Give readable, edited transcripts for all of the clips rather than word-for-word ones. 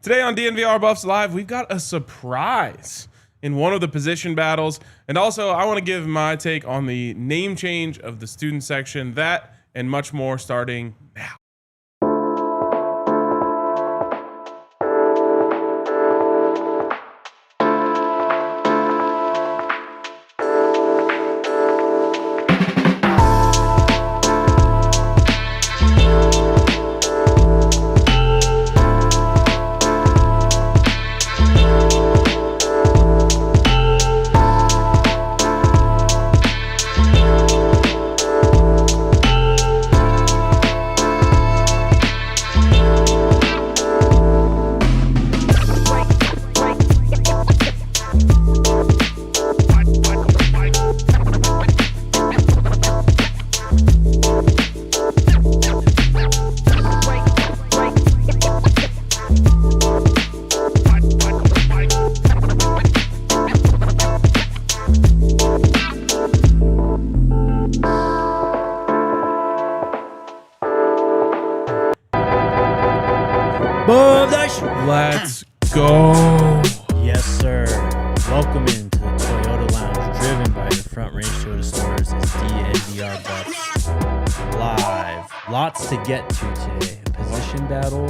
Today on DNVR Buffs Live, we've got a surprise in one of the position battles. And also, I want to give my take on the name change of the student section, that and much more starting now. Let's go. Yes, sir. Welcome into the Toyota Lounge, driven by your front range Toyota stores. It's DNVR Buffs Live. Lots to get to today. A position battle.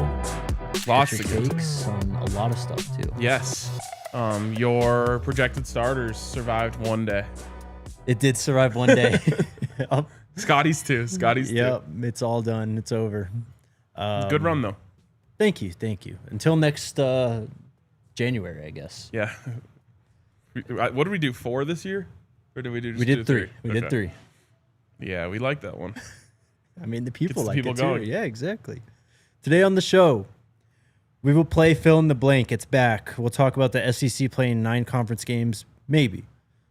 Lots of to takes on a lot of stuff too. Yes. Your projected starters survived one day. It did survive one day. Yep. Scotty's too. Yep. It's all done. It's over. Good run though. Thank you. Until next January, I guess. Yeah. What did we do, 4 this year? Or did we do just We did 3. We did 3. Yeah, we like that one. I mean, the people Gets the like people it going. too. Yeah, exactly. Today on the show, we will play fill in the blank. It's back. We'll talk about the SEC playing 9 conference games, maybe.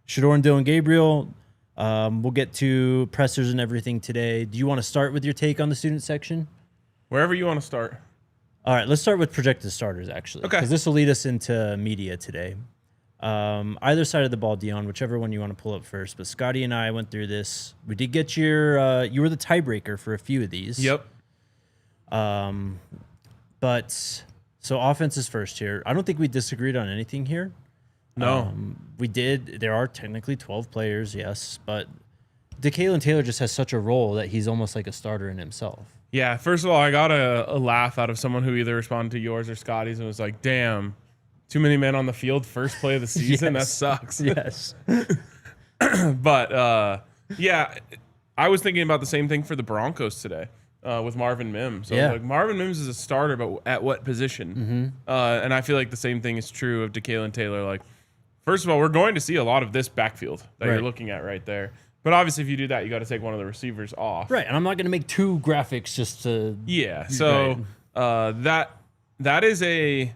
Shedeur and Dillon Gabriel. We'll get to pressers and everything today. Do you want to start with your take on the student section? Wherever you want to start. All right, let's start with projected starters, actually. Okay. Because this will lead us into media today. Either side of the ball, Dion, whichever one you want to pull up first. But Scotty and I went through this. We did get your, you were the tiebreaker for a few of these. Yep. But, so offense is first here. I don't think we disagreed on anything here. No. We did. There are technically 12 players, yes. But DeKalen Taylor just has such a role that he's almost like a starter in himself. Yeah, first of all, I got a laugh out of someone who either responded to yours or Scotty's and was like, damn, too many men on the field, first play of the season? That sucks. Yes. But, yeah, I was thinking about the same thing for the Broncos today with Marvin Mims. So, like, Marvin Mims is a starter, but at what position? And I feel like the same thing is true of DeKalen Taylor. Like, first of all, we're going to see a lot of this backfield that you're looking at right there. But obviously, if you do that, you got to take one of the receivers off. Right, and I'm not going to make 2 graphics just to... Yeah, so that is a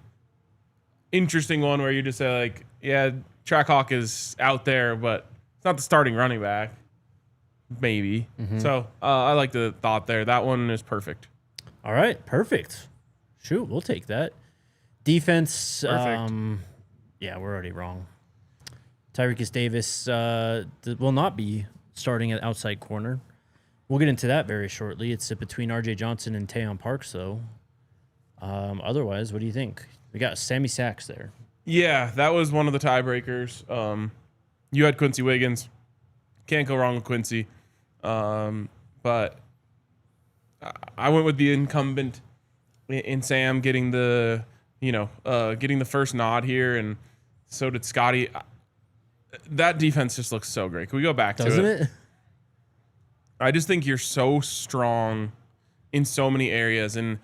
interesting one where you just say, like, yeah, Trackhawk is out there, but it's not the starting running back. Maybe. So I like the thought there. That one is perfect. All right, perfect. Shoot, we'll take that. Defense, Perfect. Yeah, we're already wrong. Tyreek Davis will not be starting at outside corner. We'll get into that very shortly. It's between R.J. Johnson and Teon Parks, though. Otherwise, what do you think? We got Sammy Sachs there. Yeah, that was one of the tiebreakers. You had Quincy Wiggins. Can't go wrong with Quincy. But I went with the incumbent in Sam getting the, getting the first nod here, and so did Scotty. That defense just looks so great. Can we go back to it? Doesn't it? I just think you're so strong in so many areas. And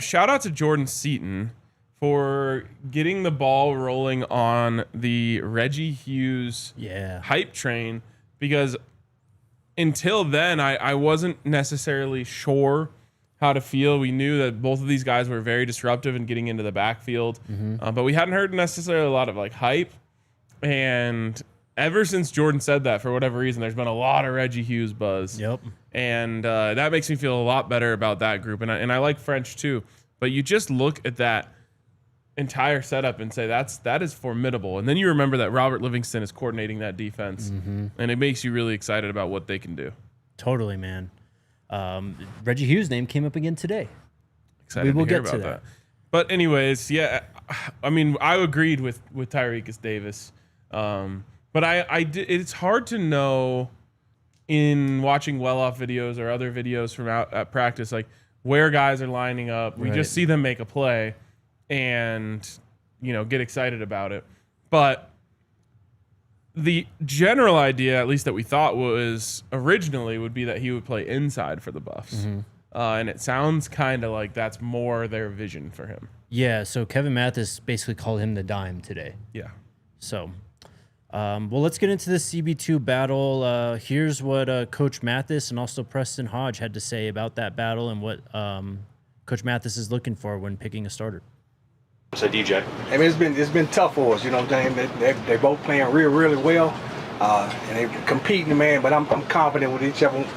shout out to Jordan Seaton for getting the ball rolling on the Reggie Hughes hype train, because until then, I wasn't necessarily sure how to feel. We knew that both of these guys were very disruptive in getting into the backfield, but we hadn't heard necessarily a lot of like hype. And ever since Jordan said that, for whatever reason, there's been a lot of Reggie Hughes buzz. Yep. And that makes me feel a lot better about that group. And I like French too. But you just look at that entire setup and say that is formidable. And then you remember that Robert Livingston is coordinating that defense, and it makes you really excited about what they can do. Totally, man. Reggie Hughes' name came up again today. Excited we will to hear get about to that. But anyways, yeah, I mean, I agreed with Tyrekus Davis. But it's hard to know in watching well-off videos or other videos from out at practice, like where guys are lining up. We just see them make a play and, get excited about it. But the general idea, at least that we thought was originally, would be that he would play inside for the Buffs. Mm-hmm. And it sounds kind of like that's more their vision for him. Yeah, so Kevin Mathis basically called him the dime today. Yeah. So, well, let's get into the CB2 battle. Here's what Coach Mathis and also Preston Hodge had to say about that battle and what Coach Mathis is looking for when picking a starter. So DJ, I mean, it's been tough for us. You know what I'm saying? They both playing really well, and they competing, man. But I'm confident with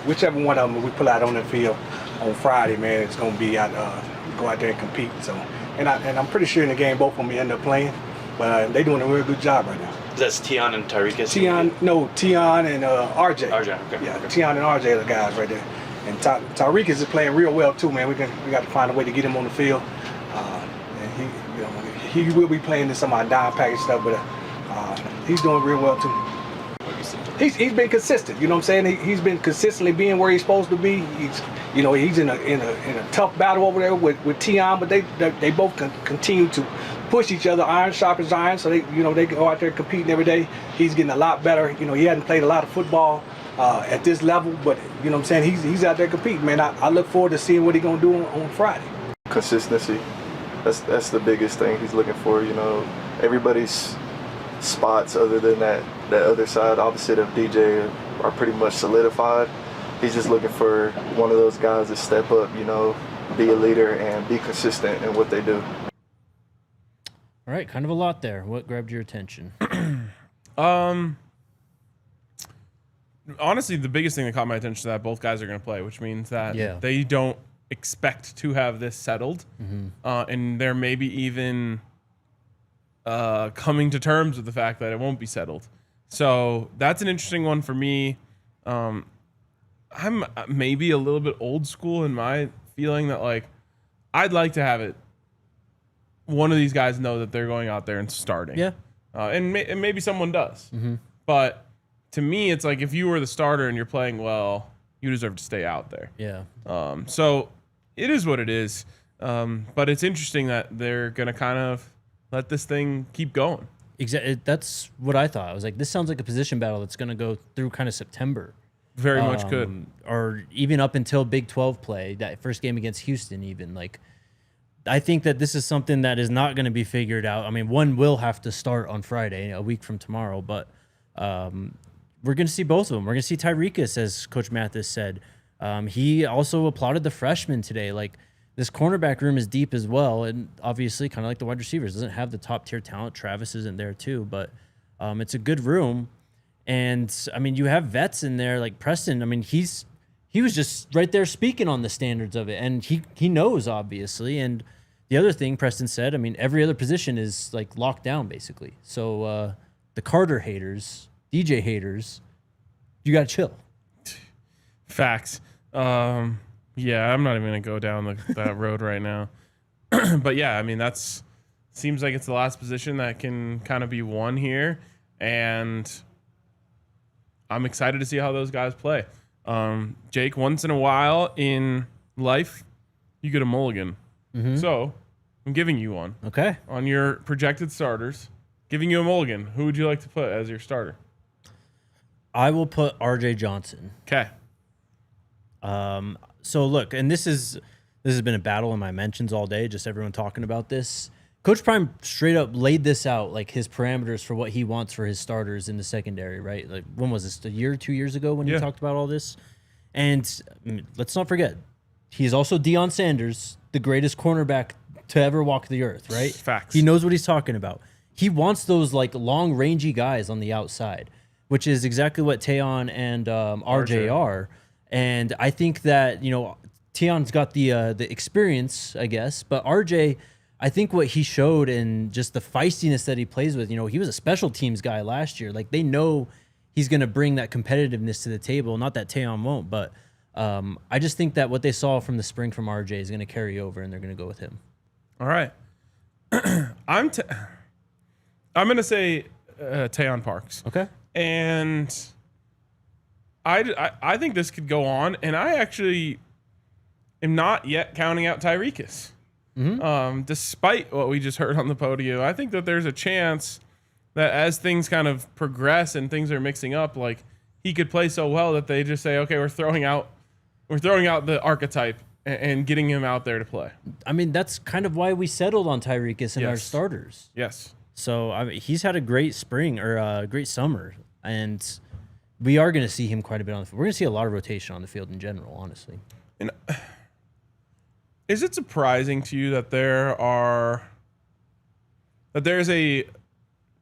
whichever one of them we pull out on the field on Friday, man. It's gonna be out go out there and compete. So, and I'm pretty sure in the game both of them end up playing, but they're doing a real good job right now. That's Teon and Tyrekus? Teon and R.J. R.J., okay. Yeah, Teon and R.J. are the guys right there. And Tyrekus is playing real well too, man. We got to find a way to get him on the field. And he will be playing in some of our dime package stuff, but he's doing real well too. He's been consistent. You know what I'm saying? He's been consistently being where he's supposed to be. He's in a tough battle over there with Teon, but they both continue to push each other, iron sharpens iron. So they go out there competing every day. He's getting a lot better. He hadn't played a lot of football at this level, but you know what I'm saying? He's out there competing, man. I look forward to seeing what he's gonna do on Friday. Consistency. That's the biggest thing he's looking for. Everybody's spots other than that other side opposite of DJ are pretty much solidified. He's just looking for one of those guys to step up, be a leader and be consistent in what they do. All right, kind of a lot there. What grabbed your attention? Honestly, the biggest thing that caught my attention is that both guys are going to play, which means that they don't expect to have this settled. Mm-hmm. And they're maybe even coming to terms with the fact that it won't be settled. So that's an interesting one for me. I'm maybe a little bit old school in my feeling that, like, I'd like to have it. One of these guys know that they're going out there and starting. Yeah. And maybe someone does. Mm-hmm. But to me, it's like if you were the starter and you're playing well, you deserve to stay out there. Yeah. So it is what it is. But it's interesting that they're going to kind of let this thing keep going. Exactly. That's what I thought. I was like, this sounds like a position battle that's going to go through kind of September. Very much could. Or even up until Big 12 play, that first game against Houston even. Like, I think that this is something that is not going to be figured out. I mean, one will have to start on Friday, a week from tomorrow, but we're going to see both of them. We're going to see Tyrekus, as Coach Mathis said. He also applauded the freshmen today. Like, this cornerback room is deep as well, and obviously, kind of like the wide receivers, doesn't have the top-tier talent. Travis isn't there too, but it's a good room. And, I mean, you have vets in there like Preston. I mean, he was just right there speaking on the standards of it, and he knows, obviously. And the other thing Preston said, I mean, every other position is, like, locked down, basically. So the Carter haters, DJ haters, you got to chill. Facts. Yeah, I'm not even going to go down that road right now. But, yeah, I mean, seems like it's the last position that can kind of be won here. And I'm excited to see how those guys play. Jake, once in a while in life, you get a mulligan. Mm-hmm. So I'm giving you one. Okay. On your projected starters, giving you a mulligan. Who would you like to put as your starter? I will put R.J. Johnson. Okay. So look, and this has been a battle in my mentions all day, just everyone talking about this. Coach Prime straight up laid this out, like his parameters for what he wants for his starters in the secondary, right? Like, when was this? A year, 2 years ago when he talked about all this? And let's not forget, he's also Deion Sanders, the greatest cornerback to ever walk the earth, right? Facts. He knows what he's talking about. He wants those, like, long, rangy guys on the outside, which is exactly what Teon and RJ are. And I think that, Teon's got the experience, I guess, but RJ, I think what he showed and just the feistiness that he plays with, he was a special teams guy last year. Like, they know he's going to bring that competitiveness to the table. Not that Teon won't, but I just think that what they saw from the spring from RJ is going to carry over, and they're going to go with him. All right. I'm gonna say Teon Parks. Okay. And I think this could go on, and I actually am not yet counting out Tyrekus. Despite what we just heard on the podium, I think that there's a chance that as things kind of progress and things are mixing up, like he could play so well that they just say, okay, we're throwing out the archetype and getting him out there to play. I mean, that's kind of why we settled on Tyrekus in our starters. Yes. So I mean, he's had a great spring or a great summer, and we are going to see him quite a bit on the field. We're going to see a lot of rotation on the field in general, honestly. And is it surprising to you that there's a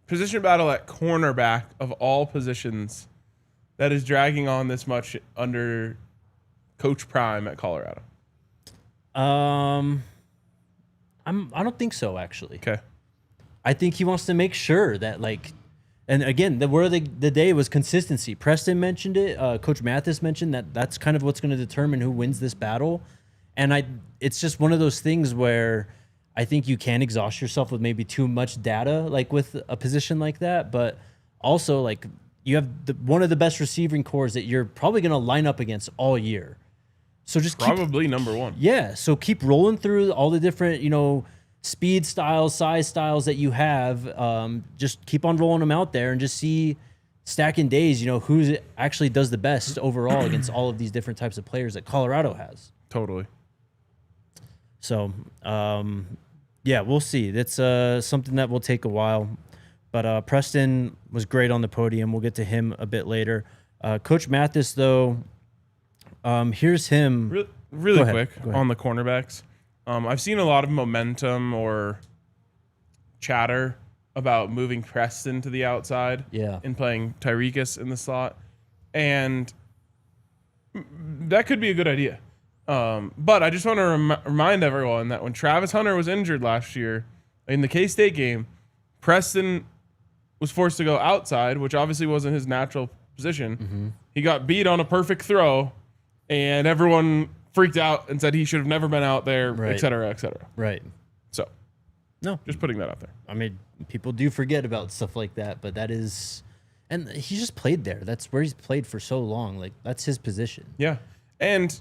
position battle at cornerback of all positions that is dragging on this much under Coach Prime at Colorado? I don't think so, actually. Okay. I think he wants to make sure that, like, and again, the word of the day was consistency. Preston mentioned it. Coach Mathis mentioned that's kind of what's going to determine who wins this battle. And it's just one of those things where I think you can exhaust yourself with maybe too much data, like with a position like that. But also, like, you have one of the best receiving cores that you're probably going to line up against all year. So just probably number one. Yeah. So keep rolling through all the different, speed styles, size styles that you have. Just keep on rolling them out there and just see stacking days, who actually does the best overall against all of these different types of players that Colorado has. Totally. So, yeah, we'll see. That's something that will take a while. But Preston was great on the podium. We'll get to him a bit later. Coach Mathis, though, here's him. Really quick on the cornerbacks. I've seen a lot of momentum or chatter about moving Preston to the outside and playing Tyrekus in the slot. And that could be a good idea. But I just want to remind everyone that when Travis Hunter was injured last year in the K-State game, Preston was forced to go outside, which obviously wasn't his natural position. Mm-hmm. He got beat on a perfect throw, and everyone freaked out and said he should have never been out there, et cetera, et cetera. Right. So, no, just putting that out there. I mean, people do forget about stuff like that, but that is, and he just played there. That's where he's played for so long. Like, that's his position. Yeah. And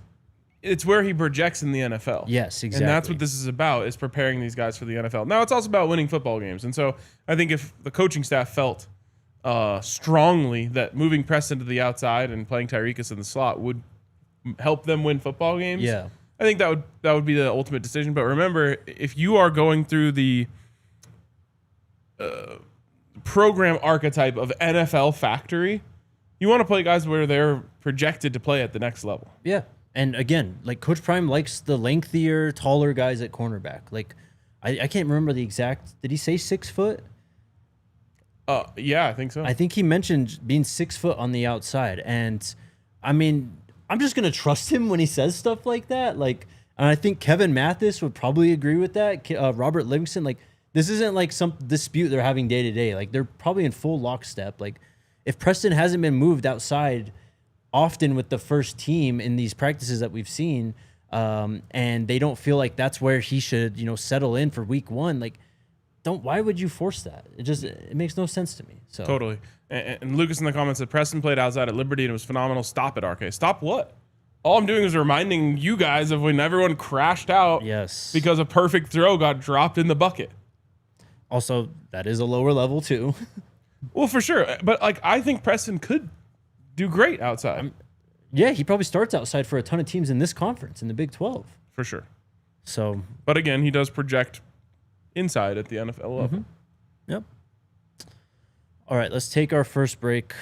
it's where he projects in the NFL. Yes, exactly. And that's what this is about, is preparing these guys for the NFL. Now, it's also about winning football games. And so I think if the coaching staff felt strongly that moving Preston to the outside and playing Tyrekus in the slot would help them win football games, I think that would be the ultimate decision. But remember, if you are going through the program archetype of NFL factory, you want to play guys where they're projected to play at the next level. Yeah. And again, like, Coach Prime likes the lengthier, taller guys at cornerback. Like, I can't remember the exact. Did he say 6 foot? Yeah, I think so. I think he mentioned being 6 foot on the outside. And I mean, I'm just gonna trust him when he says stuff like that. Like, and I think Kevin Mathis would probably agree with that. Robert Livingston, like, this isn't like some dispute they're having day to day. Like, they're probably in full lockstep. Like, if Preston hasn't been moved outside often with the first team in these practices that we've seen, and they don't feel like that's where he should, settle in for week one, like, why would you force that? It makes no sense to me. So totally. And Lucas in the comments said Preston played outside at Liberty and it was phenomenal. Stop it, RK. Stop what? All I'm doing is reminding you guys of when everyone crashed out because a perfect throw got dropped in the bucket. Also, that is a lower level too. Well, for sure. But, like, I think Preston could do great outside. Yeah, he probably starts outside for a ton of teams in this conference, in the Big 12. For sure. So, but again, he does project inside at the NFL level. Mm-hmm. Yep. All right, let's take our first break,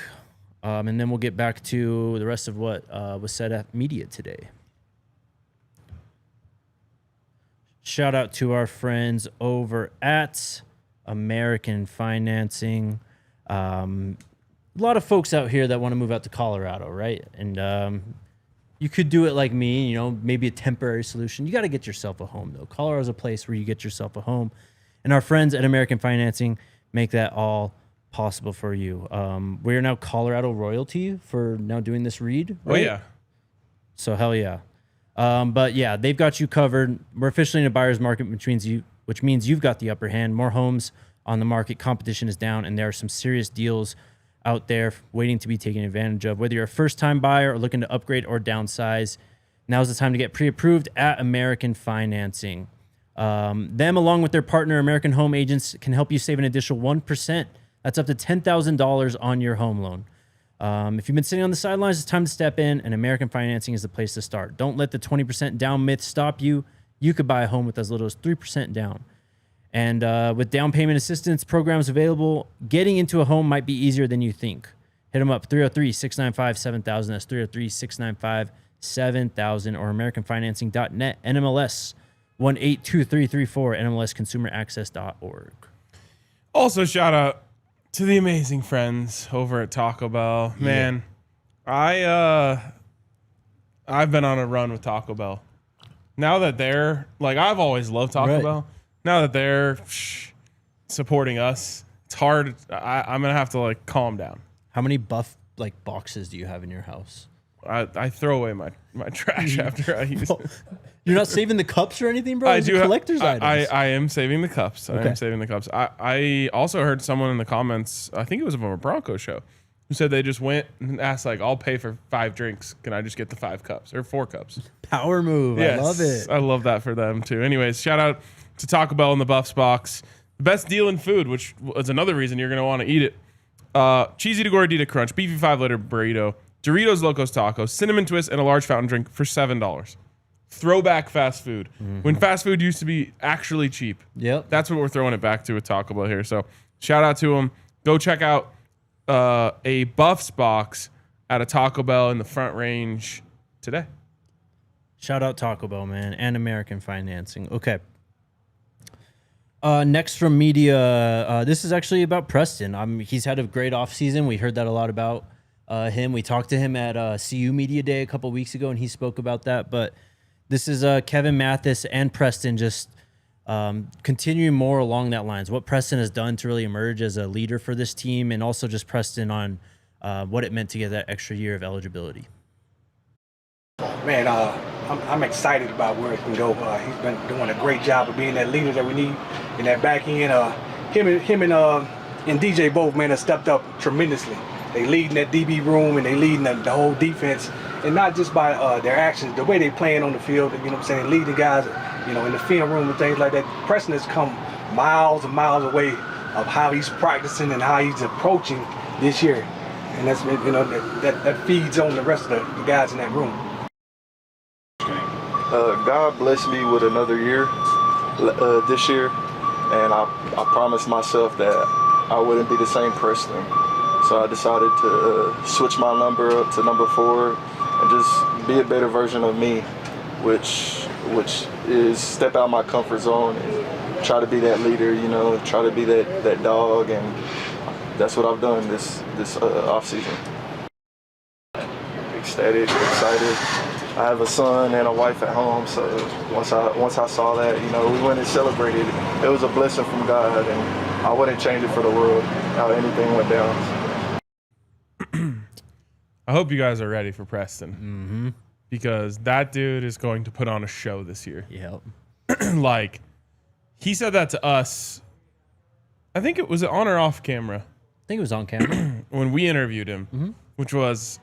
and then we'll get back to the rest of what was said at media today. Shout out to our friends over at American Financing. A lot of folks out here that want to move out to Colorado, right? And you could do it like me, maybe a temporary solution. You got to get yourself a home, though. Colorado's a place where you get yourself a home. And our friends at American Financing make that all possible for you. We are now Colorado royalty for now doing this read, right? Oh, yeah. So, hell yeah. But, yeah, they've got you covered. We're officially in a buyer's market, which means which means you've got the upper hand. More homes on the market, competition is down, and there are some serious deals out there waiting to be taken advantage of. Whether you're a first-time buyer or looking to upgrade or downsize, now's the time to get pre-approved at American Financing. Them, along with their partner, American Home Agents, can help you save an additional 1%. That's up to $10,000 on your home loan. If you've been sitting on the sidelines, it's time to step in, and American Financing is the place to start. Don't let the 20% down myth stop you. You could buy a home with as little as 3% down. And with down payment assistance programs available, getting into a home might be easier than you think. Hit them up, 303-695-7000. That's 303-695-7000 or AmericanFinancing.net, NMLS 182334, NMLSConsumerAccess.org. Also, shout out to the amazing friends over at Taco Bell. Man, I've been on a run with Taco Bell. Now that they're, like, I've always loved Taco Bell. Now that they're supporting us, it's hard. I'm going to have to, like, calm down. How many buff, like, boxes do you have in your house? I throw away my trash after I use it. You're not saving the cups or anything, bro? I These do are collector's items. I am saving the cups. Okay. I am saving the cups. I also heard someone in the comments, I think it was from a Bronco show, who said they just went and asked, like, I'll pay for 5 drinks. Can I just get the 5 cups or 4 cups? Power move. Yes, I love it. I love that for them too. Anyways, shout out to Taco Bell in the Buffs box. The best deal in food, which is another reason you're going to want to eat it. Cheesy to Gordita Crunch, beefy 5-liter burrito, Doritos Locos Tacos, cinnamon twist, and a large fountain drink for $7. Throwback fast food. When fast food used to be actually cheap. Yep. That's what we're throwing it back to with Taco Bell here. So shout out to them. Go check out a Buffs box at a Taco Bell in the Front Range today. Shout out Taco Bell, man, and American Financing. Okay. Next from media, this is actually about Preston. He's had a great offseason. We heard that a lot about him. We talked to him at CU Media Day a couple weeks ago, and he spoke about that. But this is Kevin Mathis and Preston just continuing more along that lines. What Preston has done to really emerge as a leader for this team, and also just Preston on what it meant to get that extra year of eligibility. Man, I'm excited about where it can go. He's been doing a great job of being that leader that we need in that back end. Him and DJ both, man, have stepped up tremendously. They leading that DB room and they leading the whole defense, and not just by their actions, the way they playing on the field. You know what I'm saying? Leading guys, you know, in the film room and things like that. Preston has come miles and miles away of how he's practicing and how he's approaching this year, and that's, you know, that feeds on the rest of the guys in that room. God blessed me with another year this year, and I promised myself that I wouldn't be the same Preston. So I decided to switch my number up to number 4 and just be a better version of me, which is step out my comfort zone and try to be that leader, you know, try to be that dog, and that's what I've done this off season. Ecstatic, excited. I have a son and a wife at home, so once I saw that, you know, we went and celebrated. It was a blessing from God, and I wouldn't change it for the world, how anything went down. I hope you guys are ready for Preston, because that dude is going to put on a show this year. Yep. Like, he said that to us. I think it was on or off camera. I think it was on camera. When we interviewed him, which was,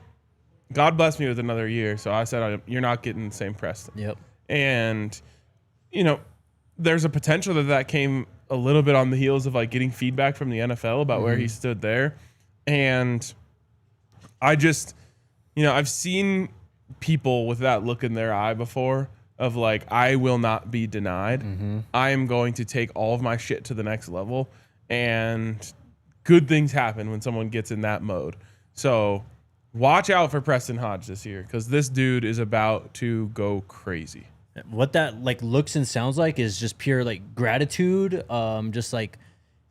God bless me with another year. So I said, you're not getting the same Preston. Yep. And, you know, there's a potential that came a little bit on the heels of, like, getting feedback from the NFL about where he stood there. And I just, you know, I've seen people with that look in their eye before of, like, I will not be denied. I am going to take all of my shit to the next level. And good things happen when someone gets in that mode. So watch out for Preston Hodge this year, because this dude is about to go crazy. What that, like, looks and sounds like is just pure, like, gratitude, just, like,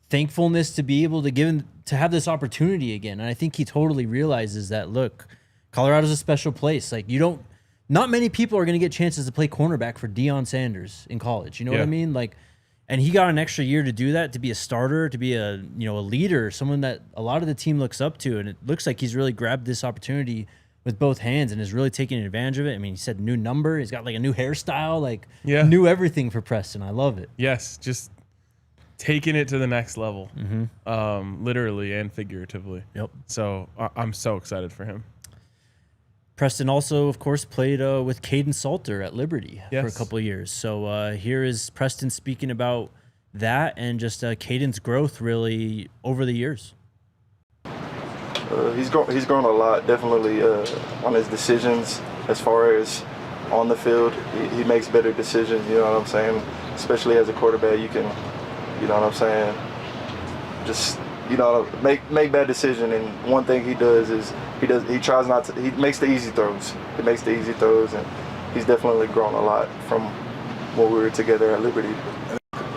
thankfulness to be able to have this opportunity again. And I think he totally realizes that, look, Colorado's a special place. Like, not many people are going to get chances to play cornerback for Deion Sanders in college. You know what I mean? Like, and he got an extra year to do that, to be a starter, to be a leader, someone that a lot of the team looks up to. And it looks like he's really grabbed this opportunity with both hands and is really taking advantage of it. I mean, he said new number. He's got like a new hairstyle, like new everything for Preston. I love it. Yes, just taking it to the next level, literally and figuratively. Yep. So I'm so excited for him. Preston also, of course, played with Caden Salter at Liberty for a couple of years. So here is Preston speaking about that and just Caden's growth really over the years. He's grown a lot, definitely on his decisions as far as on the field. He makes better decisions, you know what I'm saying? Especially as a quarterback, you can, you know what I'm saying, just, you know, make bad decision. And one thing he does is he tries not to, he makes the easy throws. He makes the easy throws, and he's definitely grown a lot from when we were together at Liberty.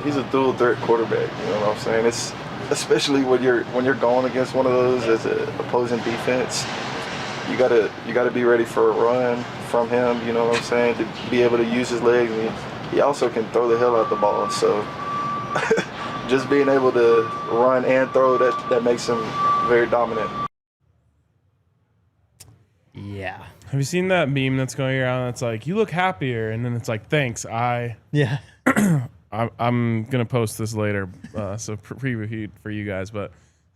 He's a dual threat quarterback, you know what I'm saying? It's especially when you're going against one of those as an opposing defense, you gotta be ready for a run from him, you know what I'm saying, to be able to use his legs. And he also can throw the hell out the ball, so just being able to run and throw, that makes him very dominant. Yeah. Have you seen that meme that's going around that's like, you look happier, and then it's like, thanks, Yeah. I'm going to post this later, so preview for you guys, but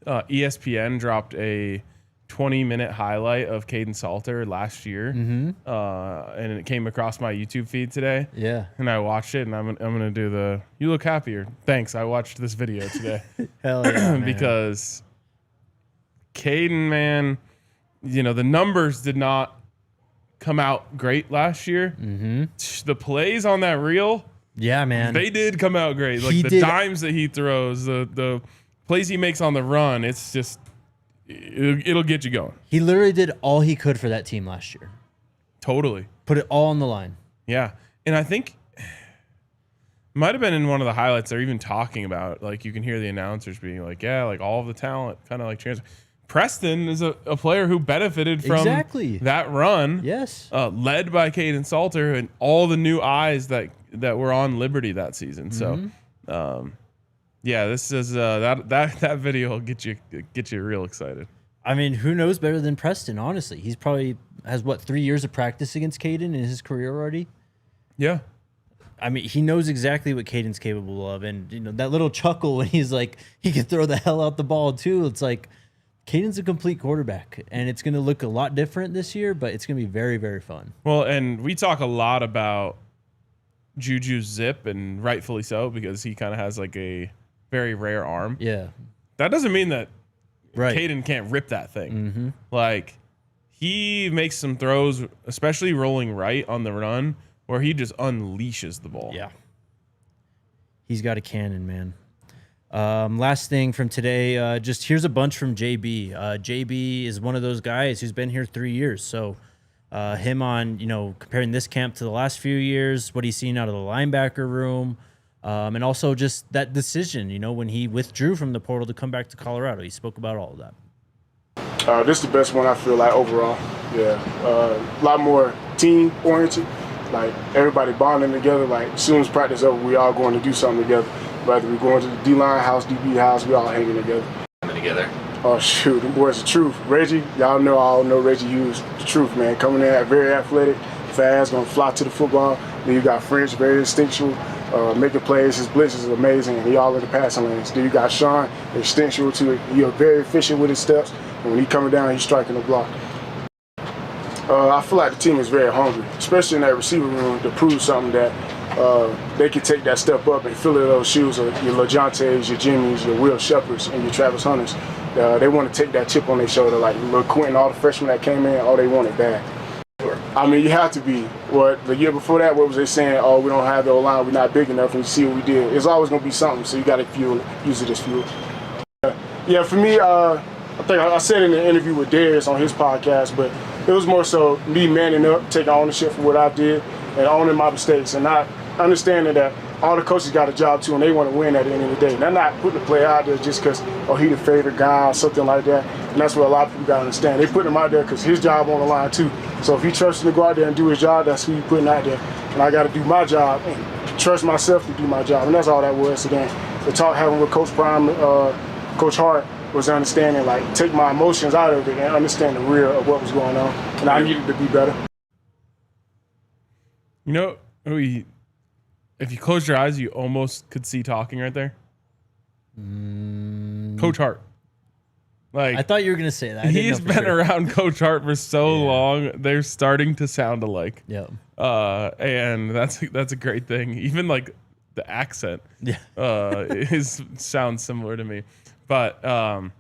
ESPN dropped a 20-minute highlight of Caden Salter last year, and it came across my YouTube feed today. Yeah. And I watched it, and I'm going to do the, you look happier. Thanks, I watched this video today. Hell yeah, man. Because Caden, man, you know, the numbers did not come out great last year. The plays on that reel, yeah, man, they did come out great. Like dimes that he throws, the plays he makes on the run, it's just, it'll get you going. He literally did all he could for that team last year. Totally. Put it all on the line. Yeah. And I think might have been in one of the highlights they're even talking about, like you can hear the announcers being like, yeah, like all of the talent kind of like transfer. Preston is a player who benefited from that run. Yes. Led by Caden Salter and all the new eyes that were on Liberty that season. So, yeah, this is that video will get you real excited. I mean, who knows better than Preston? Honestly, he's probably has 3 years of practice against Caden in his career already. Yeah. I mean, he knows exactly what Caden's capable of, and you know that little chuckle when he's like, he can throw the hell out the ball too. It's like, Caden's a complete quarterback, and it's going to look a lot different this year, but it's going to be very, very fun. Well, and we talk a lot about Juju's zip, and rightfully so, because he kind of has like a very rare arm. Yeah. That doesn't mean that right. Caden can't rip that thing. Like, he makes some throws, especially rolling right on the run, where he just unleashes the ball. Yeah. He's got a cannon, man. Last thing from today, just here's a bunch from JB. JB is one of those guys who's been here 3 years. So him on, comparing this camp to the last few years, what he's seen out of the linebacker room, and also just that decision, when he withdrew from the portal to come back to Colorado. He spoke about all of that. This is the best one I feel like overall. Yeah, a lot more team oriented. Like everybody bonding together. Like as soon as practice over, we all going to do something together. Whether we're going to the D-line house, DB house, we all hanging together. Together. Oh shoot, them boys the truth. Reggie, y'all know, I all know Reggie Hughes, the truth, man. Coming in very athletic, fast, gonna fly to the football. Then you got French, very instinctual, making plays. His blitz is amazing, and he all in the passing lanes. Then you got Sean, instinctual too. He's very efficient with his steps, and when he coming down, he's striking the block. I feel like the team is very hungry, especially in that receiver room, to prove something that they can take that step up and fill those shoes of your LeJontes, your Jimmys, your Will Shepherds, and your Travis Hunters. They want to take that chip on their shoulder, like Lil Quentin, all the freshmen that came in, all they wanted bad. I mean, you have to be. What the year before that, what was they saying? Oh, we don't have the O-line, we're not big enough, and you see what we did. It's always going to be something, so you got to use it as fuel. Yeah, for me, I think I said in the interview with Darius on his podcast, but it was more so me manning up, taking ownership for what I did, and owning my mistakes, and not understanding that all the coaches got a job too, and they want to win at the end of the day. And they're not putting the player out there just because, he the favorite guy or something like that. And that's what a lot of people got to understand. They putting him out there because his job on the line too. So if he trusts him to go out there and do his job, that's who he putting out there. And I got to do my job and trust myself to do my job. And that's all that was. Again, the talk having with Coach Prime, Coach Hart, was understanding, like, take my emotions out of it and understand the real of what was going on. And I needed to be better. You know, if you close your eyes, you almost could see talking right there. Coach Hart. Like, I thought you were gonna say that. He's been around Coach Hart for so long. They're starting to sound alike. Yeah. And that's a great thing. Even like the accent, sounds similar to me. But I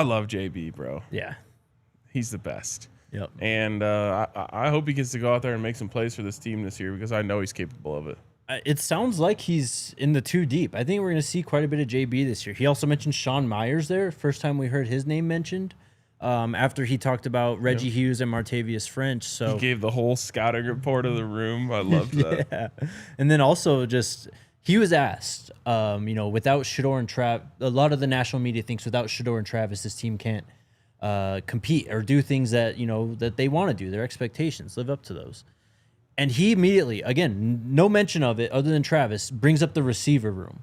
love JB, bro. Yeah. He's the best. Yep. And I hope he gets to go out there and make some plays for this team this year because I know he's capable of it. It sounds like he's in the two deep. I think we're going to see quite a bit of JB this year. He also mentioned Sean Myers there. First time we heard his name mentioned after he talked about Reggie Hughes and Martavius French. So he gave the whole scouting report of the room. I loved that. Yeah. And then also just he was asked, without Shedeur and Travis, a lot of the national media thinks without Shedeur and Travis, this team can't compete or do things that, that they want to do, their expectations, live up to those. And he immediately, again, no mention of it other than Travis, brings up the receiver room.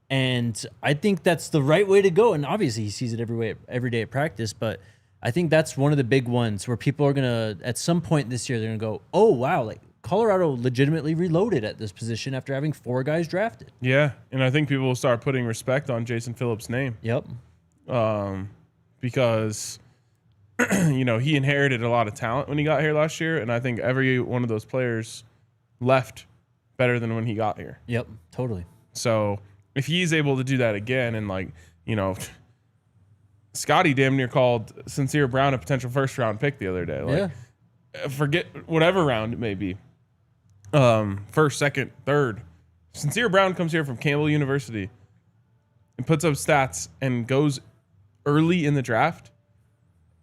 And I think that's the right way to go. And obviously he sees it every day at practice, but I think that's one of the big ones where people are going to, at some point this year, they're going to go, oh, wow, like Colorado legitimately reloaded at this position after having 4 guys drafted. Yeah, and I think people will start putting respect on Jason Phillips' name. Yep. Because he inherited a lot of talent when he got here last year, and I think every one of those players left better than when he got here. Yep, totally. So if he's able to do that again, and Scotty damn near called Sincere Brown a potential first-round pick the other day. Forget whatever round it may be. First, second, third. Sincere Brown comes here from Campbell University and puts up stats and goes early in the draft.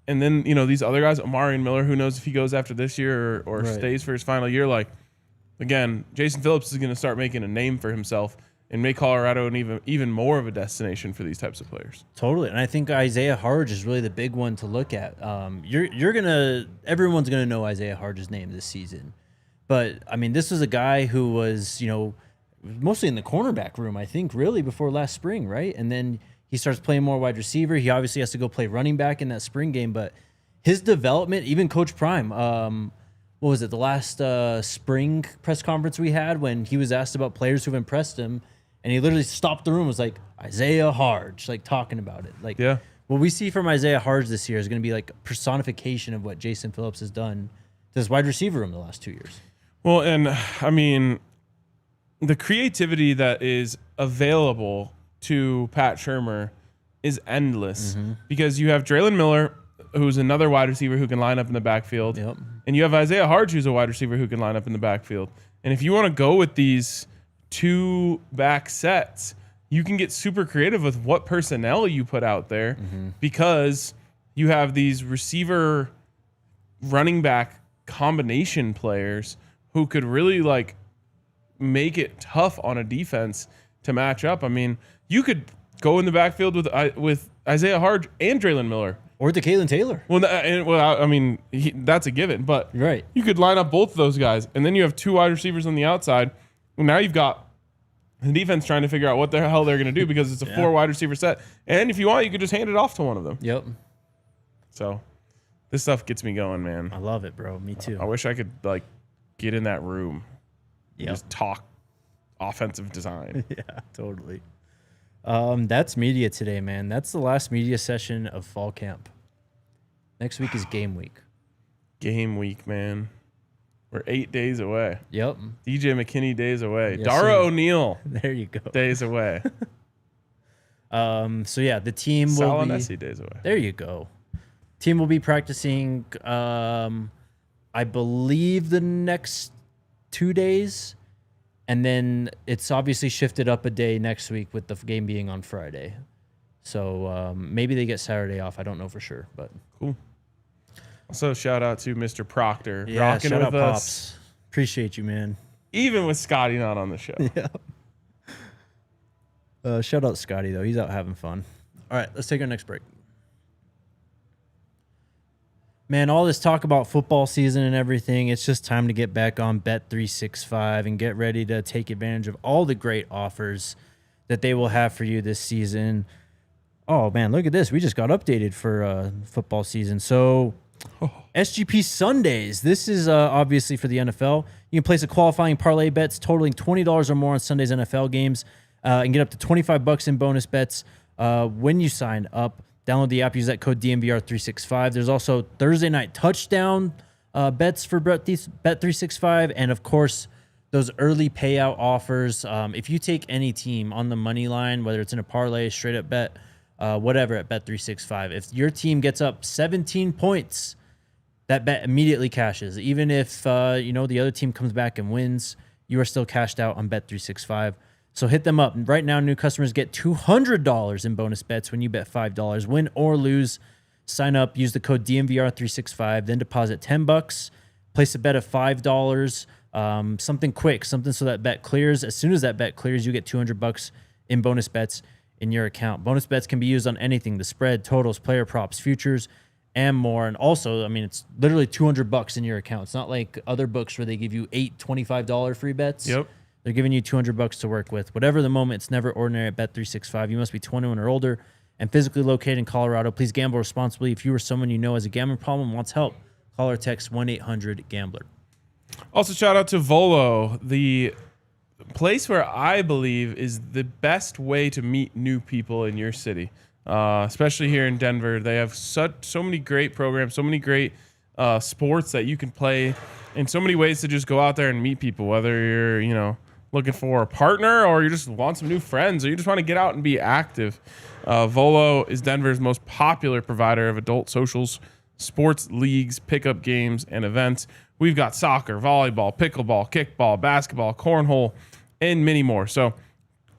And then, these other guys, Amari and Miller, who knows if he goes after this year or stays for his final year. Again, Jason Phillips is going to start making a name for himself and make Colorado an even more of a destination for these types of players. Totally. And I think Isaiah Hodge is really the big one to look at. Everyone's going to know Isaiah Hodge's name this season. But, I mean, this was a guy who was, mostly in the cornerback room, I think, really before last spring, right? And then he starts playing more wide receiver. He obviously has to go play running back in that spring game, but his development, even Coach Prime, what was it, the last spring press conference we had when he was asked about players who've impressed him, and he literally stopped the room, was like, Isaiah Hodge, talking about it. What we see from Isaiah Hodge this year is going to be like a personification of what Jason Phillips has done to his wide receiver room the last 2 years. Well, and I mean, the creativity that is available to Pat Shurmur is endless because you have Draylon Miller, who's another wide receiver who can line up in the backfield. Yep. And you have Isaiah Hodge, who's a wide receiver who can line up in the backfield. And if you want to go with these 2 back sets, you can get super creative with what personnel you put out there because you have these receiver running back combination players who could really make it tough on a defense to match up. I mean, you could go in the backfield with Isaiah Hodge and Draylon Miller. Or DeKalen Taylor. That's a given. But right. You could line up both of those guys, and then you have 2 wide receivers on the outside. Well, now you've got the defense trying to figure out what the hell they're going to do because it's a 4 wide receiver set. And if you want, you could just hand it off to one of them. Yep. So this stuff gets me going, man. I love it, bro. Me too. I wish I could get in that room and just talk offensive design. Yeah, totally. That's media today, man. That's the last media session of fall camp. Next week is game week. Game week, man. We're 8 days away. Yep. DJ McKinney days away. Yes, Dara sir. O'Neal There you go. days away. So yeah, the team will Salinesi be days away. There you go. Team will be practicing I believe the next 2 days. And then it's obviously shifted up a day next week with the game being on Friday. So maybe they get Saturday off. I don't know for sure, but cool. Also, shout out to Mr. Proctor. Yeah, rocking shout with out us. Pops. Appreciate you, man. Even with Scotty not on the show. Yeah. Shout out Scotty, though. He's out having fun. All right, let's take our next break. Man, all this talk about football season and everything, it's just time to get back on Bet365 and get ready to take advantage of all the great offers that they will have for you this season. Oh, man, look at this. We just got updated for football season. So SGP Sundays. This is obviously for the NFL. You can place a qualifying parlay bets totaling $20 or more on Sunday's NFL games and get up to $25 in bonus bets when you sign up. Download the app, use that code DNVR365. There's also Thursday night touchdown bets for Bet365, and of course, those early payout offers. If you take any team on the money line, whether it's in a parlay, straight up bet, whatever at Bet365, if your team gets up 17 points, that bet immediately cashes. Even if the other team comes back and wins, you are still cashed out on Bet365. So hit them up. Right now, new customers get $200 in bonus bets when you bet $5. Win or lose, sign up, use the code DNVR365, then deposit $10. Place a bet of $5. Something quick, something so that bet clears. As soon as that bet clears, you get $200 in bonus bets in your account. Bonus bets can be used on anything: the spread, totals, player props, futures, and more. And also, I mean, it's literally $200 in your account. It's not like other books where they give you 8 $25 free bets. Yep. They're giving you $200 to work with. Whatever the moment, it's never ordinary at Bet365. You must be 21 or older and physically located in Colorado. Please gamble responsibly. If you or someone you know has a gambling problem and wants help, call or text 1-800-GAMBLER. Also, shout out to Volo, the place where I believe is the best way to meet new people in your city, especially here in Denver. They have so many great programs, so many great sports that you can play, and so many ways to just go out there and meet people, whether you're, looking for a partner or you just want some new friends or you just want to get out and be active. Volo is Denver's most popular provider of adult socials, sports leagues, pickup games, and events. We've got soccer, volleyball, pickleball, kickball, basketball, cornhole, and many more. So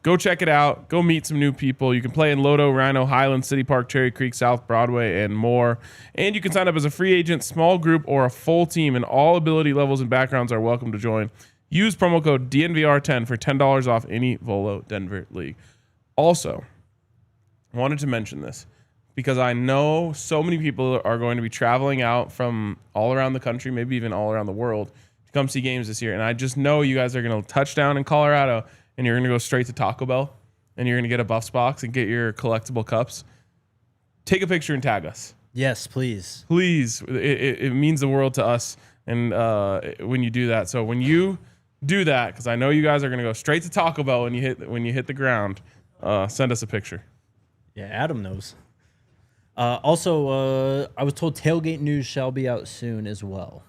go check it out. Go meet some new people. You can play in Lodo, Rhino, Highland, City Park, Cherry Creek, South Broadway, and more. And you can sign up as a free agent, small group, or a full team, and all ability levels and backgrounds are welcome to join. Use promo code DNVR10 for $10 off any Volo Denver league. Also, I wanted to mention this because I know so many people are going to be traveling out from all around the country, maybe even all around the world, to come see games this year. And I just know you guys are going to touch down in Colorado and you're going to go straight to Taco Bell and you're going to get a Buffs box and get your collectible cups. Take a picture and tag us. Yes, please. Please. It means the world to us and when you do that. So when you do that, because I know you guys are going to go straight to Taco Bell when you hit the ground, send us a picture. Yeah, Adam knows. Also, I was told tailgate news shall be out soon as well.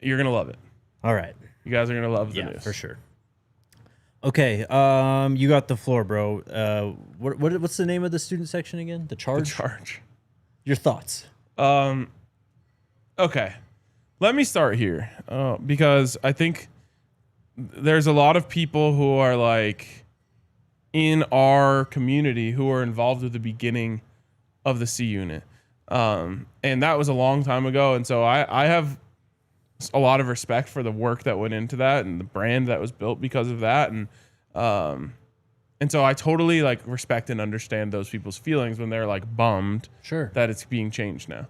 You're going to love it. All right. You guys are going to love the news. Yeah, for sure. Okay, you got the floor, bro. What's the name of the student section again? The Charge? The Charge. Your thoughts? Okay. Let me start here because I think there's a lot of people who are like in our community who are involved with the beginning of the C unit. And that was a long time ago. And so I have a lot of respect for the work that went into that and the brand that was built because of that. And so I totally like respect and understand those people's feelings when they're like bummed that it's being changed now.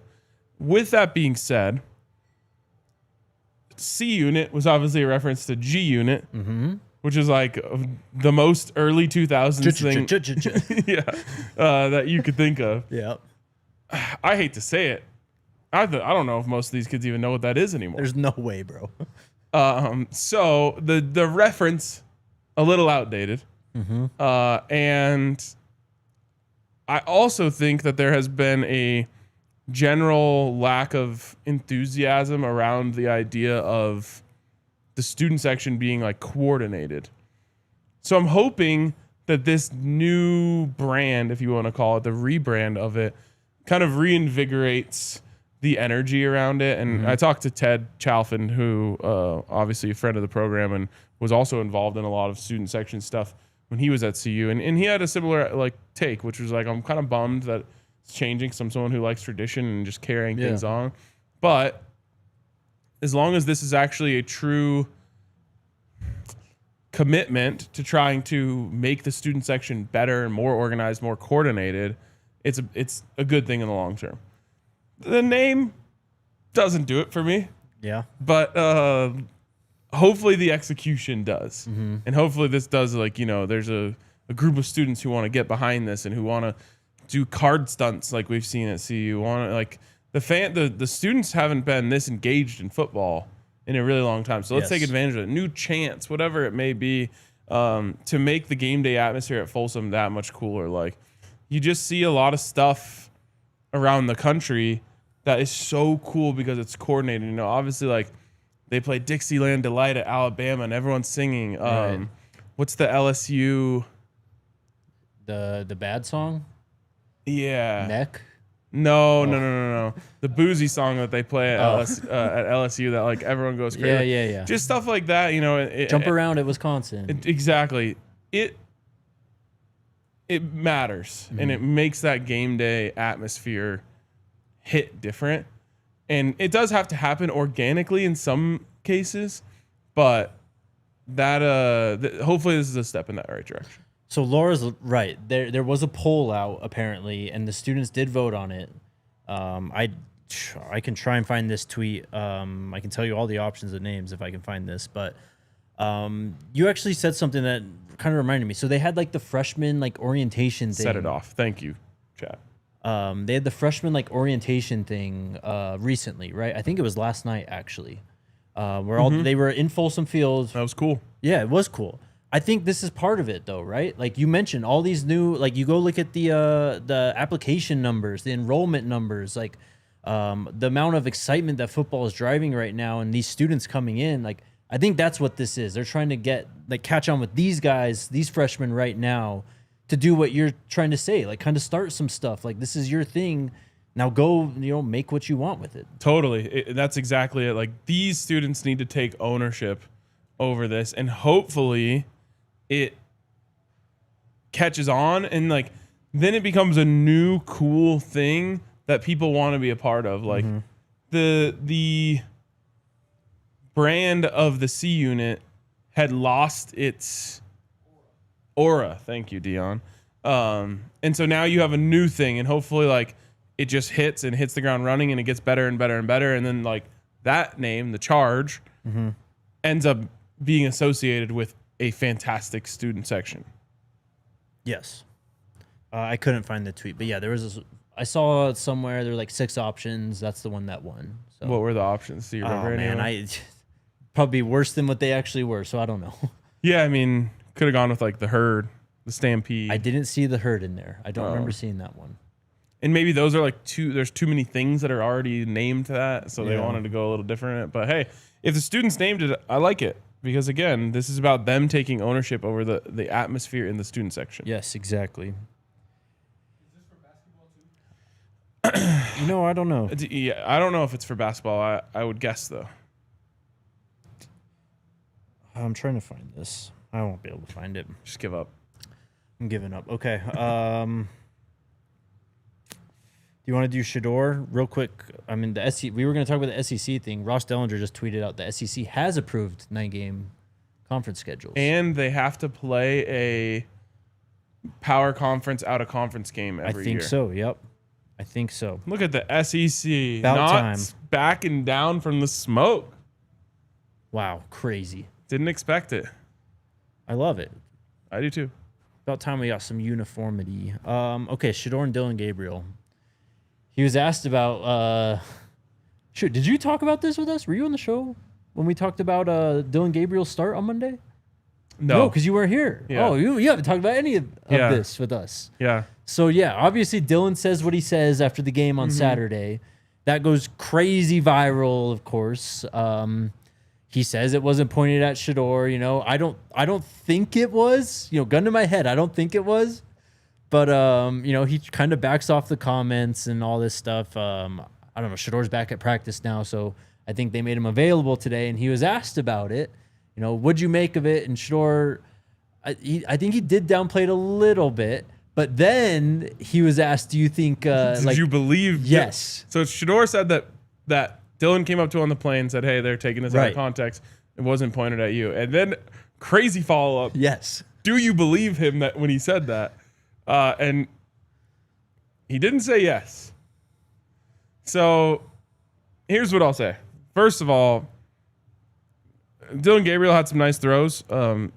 With that being said, C unit was obviously a reference to G unit, which is like the most early 2000s thing that you could think of. Yeah. I hate to say it. I don't know if most of these kids even know what that is anymore. There's no way, bro. So the reference, a little outdated. And I also think that there has been a general lack of enthusiasm around the idea of the student section being like coordinated. So I'm hoping that this new brand, if you want to call it, the rebrand of it, kind of reinvigorates the energy around it. And I talked to Ted Chalfin, who obviously a friend of the program and was also involved in a lot of student section stuff when he was at CU. And he had a similar like take, which was like, I'm kind of bummed that it's changing. So I'm someone who likes tradition and just carrying things on. But as long as this is actually a true commitment to trying to make the student section better and more organized, more coordinated, it's a good thing in the long term. The name doesn't do it for me. Yeah. But hopefully the execution does. And hopefully this does, like, there's a a group of students who want to get behind this and who want to do card stunts like we've seen at CU. The students haven't been this engaged in football in a really long time. So let's take advantage of it. New chance, whatever it may be, to make the game day atmosphere at Folsom that much cooler. Like, you just see a lot of stuff around the country that is so cool because it's coordinated. You know, obviously, like, they play Dixieland Delight at Alabama and everyone's singing. Right. What's the LSU? The bad song? Yeah. Neck? No. The boozy song that they play at LSU that like everyone goes crazy. Yeah. Just stuff like that, you know. Jump around at Wisconsin. Exactly. It matters, and it makes that game day atmosphere hit different. And it does have to happen organically in some cases, but that hopefully this is a step in that right direction. So Laura's right. There was a poll out apparently, and the students did vote on it. I can try and find this tweet. I can tell you all the options and names if I can find this. But you actually said something that kind of reminded me. So they had like the freshman like orientation thing. Set it off. Thank you, chat. They had the freshman like orientation thing recently, right? I think it was last night actually. Where they were in Folsom Field. That was cool. Yeah, it was cool. I think this is part of it though, right? Like you mentioned, all these new, like you go look at the application numbers, the enrollment numbers, like the amount of excitement that football is driving right now, and these students coming in, like I think that's what this is. They're trying to catch on with these guys, these freshmen right now, to do what you're trying to say, like kind of start some stuff. Like this is your thing. Now go, make what you want with it. Totally. That's exactly it. Like these students need to take ownership over this, and hopefully it catches on, and like then it becomes a new cool thing that people want to be a part of. Like the brand of the C unit had lost its aura. Thank you, Dion. And so now you have a new thing, and hopefully like it just hits the ground running, and it gets better and better and better. And then like that name, the Charge, ends up being associated with a fantastic student section. Yes. I couldn't find the tweet, but yeah, there was I saw it somewhere. There were like 6 options. That's the one that won. So. What were the options? Do you remember? Man, probably worse than what they actually were. So I don't know. Yeah, I mean, could have gone with like the Herd, the Stampede. I didn't see the Herd in there. I don't remember seeing that one. And maybe those are like there's too many things that are already named to that, so they wanted to go a little different. But hey, if the students named it, I like it. Because again, this is about them taking ownership over the atmosphere in the student section. Yes, exactly. Is this for basketball too? I don't know. Yeah, I don't know if it's for basketball. I would guess though. I'm trying to find this. I won't be able to find it. Just give up. I'm giving up. Okay. Do you want to do Shedeur real quick? I mean, we were going to talk about the SEC thing. Ross Dellinger just tweeted out the SEC has approved 9-game conference schedules. And they have to play a power conference out of conference game every year. I think so, yep. I think so. Look at the SEC. About not time. Backing down from the smoke. Wow, crazy. Didn't expect it. I love it. I do too. About time we got some uniformity. Okay, Shedeur and Dillon Gabriel. He was asked about. Did you talk about this with us? Were you on the show when we talked about Dillon Gabriel's start on Monday? No, because you weren't here. Yeah. Oh, you haven't talked about any of this with us. Yeah. So yeah, obviously Dillon says what he says after the game on Saturday. That goes crazy viral, of course. He says it wasn't pointed at Shedeur. I don't think it was. Gun to my head, I don't think it was. But, he kind of backs off the comments and all this stuff. I don't know. Shedeur's back at practice now, so I think they made him available today, and he was asked about it. What'd you make of it? And Shedeur, I think he did downplay it a little bit, but then he was asked, do you think... Did you believe... Yes. So Shedeur said that Dillon came up to him on the plane and said, hey, they're taking this out of context. It wasn't pointed at you. And then crazy follow-up. Yes. Do you believe him that when he said that? And he didn't say yes. So here's what I'll say. First of all, Dillon Gabriel had some nice throws.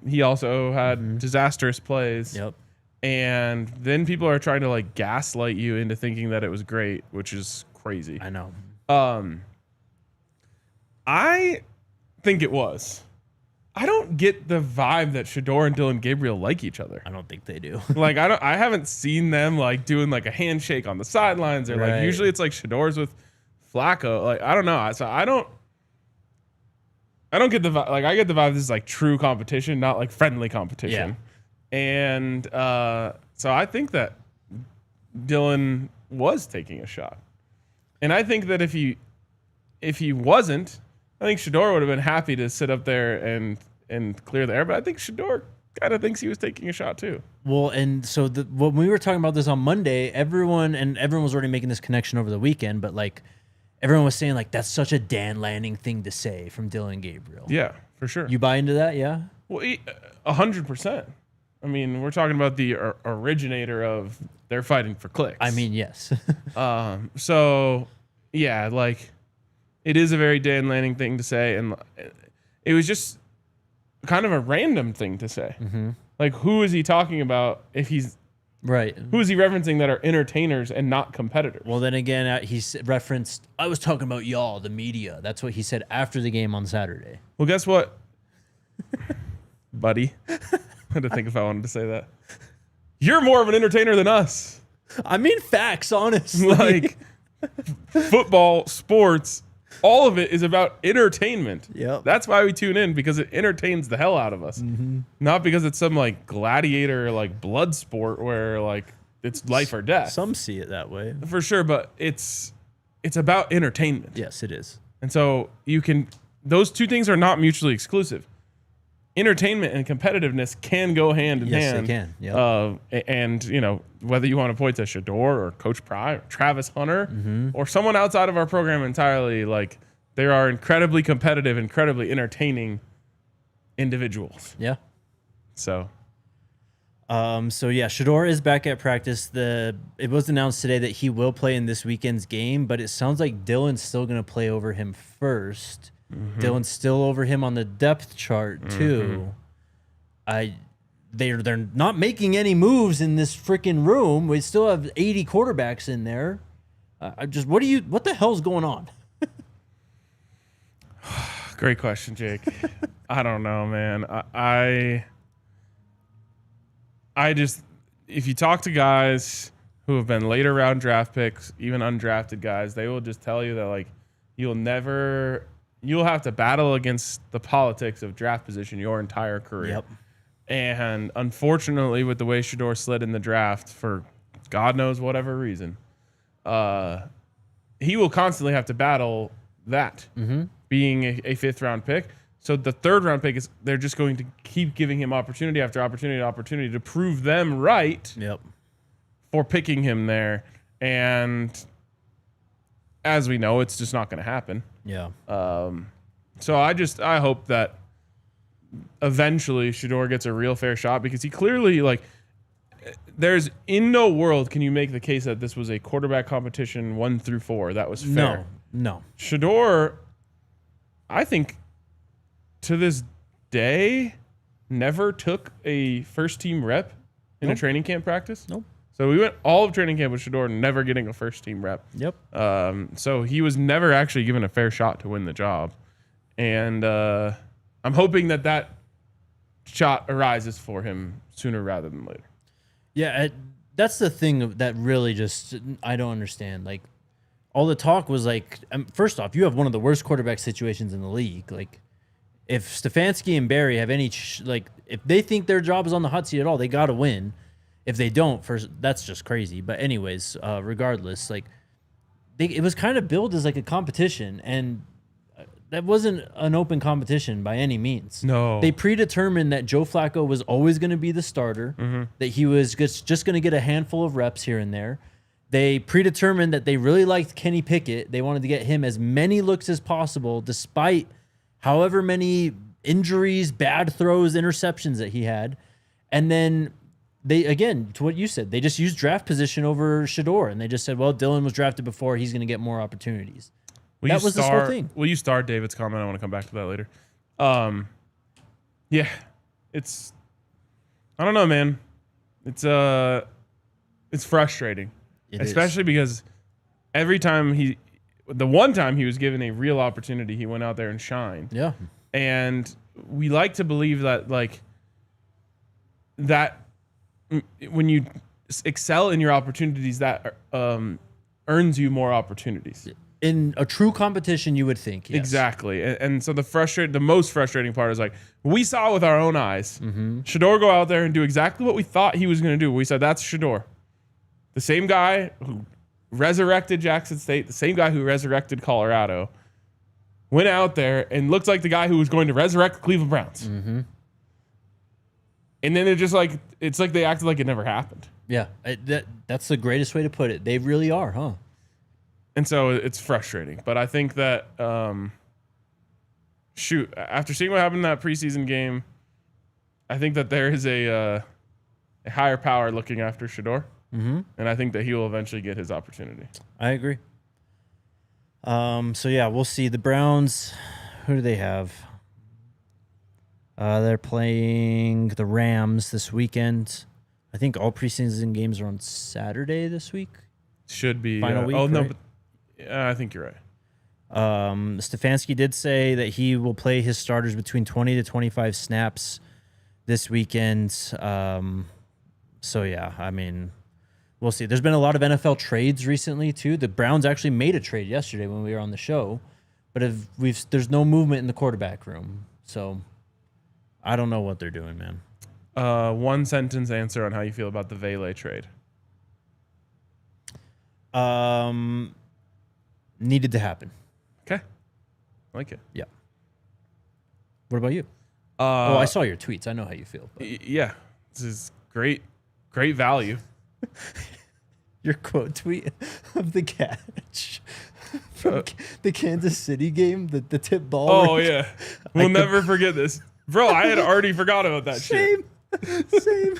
He also had disastrous plays. Yep. And then people are trying to like gaslight you into thinking that it was great, which is crazy. I know. I think it was. I don't get the vibe that Shedeur and Dillon Gabriel like each other. I don't think they do. Like I haven't seen them like doing like a handshake on the sidelines or like usually it's like Shedeur's with Flacco. Like I don't know. So I don't get the vibe. Like I get the vibe this is like true competition, not like friendly competition. Yeah. And so I think that Dillon was taking a shot. And I think that if he wasn't, I think Shedeur would have been happy to sit up there and clear the air, but I think Shedeur kind of thinks he was taking a shot too. Well, and so when we were talking about this on Monday, everyone was already making this connection over the weekend, but like everyone was saying like that's such a Dan Lanning thing to say from Dillon Gabriel. Yeah, for sure. You buy into that? Yeah. Well, 100%. I mean, we're talking about the originator of they're fighting for clicks. I mean, yes. So yeah, like. It is a very Dan Lanning thing to say, and it was just kind of a random thing to say. Mm-hmm. Like, who is he talking about if he's... Right. Who is he referencing that are entertainers and not competitors? Well, then again, he referenced, I was talking about y'all, the media. That's what he said after the game on Saturday. Well, guess what? Buddy. I had to think if I wanted to say that. You're more of an entertainer than us. I mean, facts, honestly. Like, football, sports... All of it is about entertainment. Yep. That's why we tune in, because it entertains the hell out of us. Mm-hmm. Not because it's some like gladiator, like blood sport where like it's life or death. Some see it that way. For sure, but it's about entertainment. Yes, it is. And so those two things are not mutually exclusive. Entertainment and competitiveness can go hand in hand. Yes, they can. Yep. And, you know, whether you want to point to Shedeur or Coach Pry or Travis Hunter or someone outside of our program entirely, like, there are incredibly competitive, incredibly entertaining individuals. Yeah. So Shedeur is back at practice. It was announced today that he will play in this weekend's game, but it sounds like Dillon's still going to play over him first. Mm-hmm. Dillon's still over him on the depth chart too. They're not making any moves in this freaking room. We still have 80 quarterbacks in there. What the hell's going on? Great question, Jake. I don't know, man. I just, if you talk to guys who have been later round draft picks, even undrafted guys, they will just tell you that like you'll have to battle against the politics of draft position your entire career. Yep. And unfortunately, with the way Shedeur slid in the draft for God knows whatever reason, he will constantly have to battle that being a fifth round pick. So the third round pick they're just going to keep giving him opportunity after opportunity to opportunity to prove them right. Yep. For picking him there. And as we know, it's just not going to happen. Yeah. So I hope that eventually Shedeur gets a real fair shot, because he clearly, like, there's in no world can you make the case that this was a quarterback competition 1 through 4 that was fair. No. Shedeur, I think, to this day, never took a first team rep in a training camp practice. Nope. So we went all of training camp with Shedeur never getting a first team rep. Yep. So he was never actually given a fair shot to win the job. And I'm hoping that shot arises for him sooner rather than later. Yeah, that's the thing that really just I don't understand. Like, all the talk was like, first off, you have one of the worst quarterback situations in the league. Like, if Stefanski and Barry have any, if they think their job is on the hot seat at all, they got to win. If they don't, that's just crazy. But anyways, regardless, like, it was kind of billed as like a competition, and that wasn't an open competition by any means. No. They predetermined that Joe Flacco was always going to be the starter, that he was just going to get a handful of reps here and there. They predetermined that they really liked Kenny Pickett. They wanted to get him as many looks as possible, despite however many injuries, bad throws, interceptions that he had. And then they, again, to what you said, they just used draft position over Shedeur, and they just said, well, Dillon was drafted before, he's going to get more opportunities. That was this whole thing. Will you start David's comment? I want to come back to that later. Yeah, I don't know, man. It's frustrating, especially because every time the one time he was given a real opportunity, he went out there and shined. Yeah. And we like to believe that that when you excel in your opportunities, that earns you more opportunities. In a true competition, you would think. Yes. Exactly. And so the most frustrating part is we saw with our own eyes, Shedeur go out there and do exactly what we thought he was going to do. We said, that's Shedeur. The same guy who resurrected Jackson State, the same guy who resurrected Colorado, went out there and looked like the guy who was going to resurrect the Cleveland Browns. Mm-hmm. And then it's like they acted like it never happened. Yeah, that's the greatest way to put it. They really are, huh? And so it's frustrating. But I think that, after seeing what happened in that preseason game, I think that there is a higher power looking after Shedeur. Mm-hmm. And I think that he will eventually get his opportunity. I agree. So, yeah, we'll see. The Browns, who do they have? They're playing the Rams this weekend. I think all preseason games are on Saturday this week. Should be. Final week, oh, no, right? but I think you're right. Stefanski did say that he will play his starters between 20 to 25 snaps this weekend. So, yeah, I mean, we'll see. There's been a lot of NFL trades recently, too. The Browns actually made a trade yesterday when we were on the show, but there's no movement in the quarterback room. So I don't know what they're doing, man. One sentence answer on how you feel about the Vele trade. Needed to happen. Okay. I like it. Yeah. What about you? I saw your tweets. I know how you feel. Yeah. This is great value. Your quote tweet of the catch from the Kansas City game, the tip ball. Oh, yeah. We'll never forget this. Bro, I had already forgot about that shit. Same.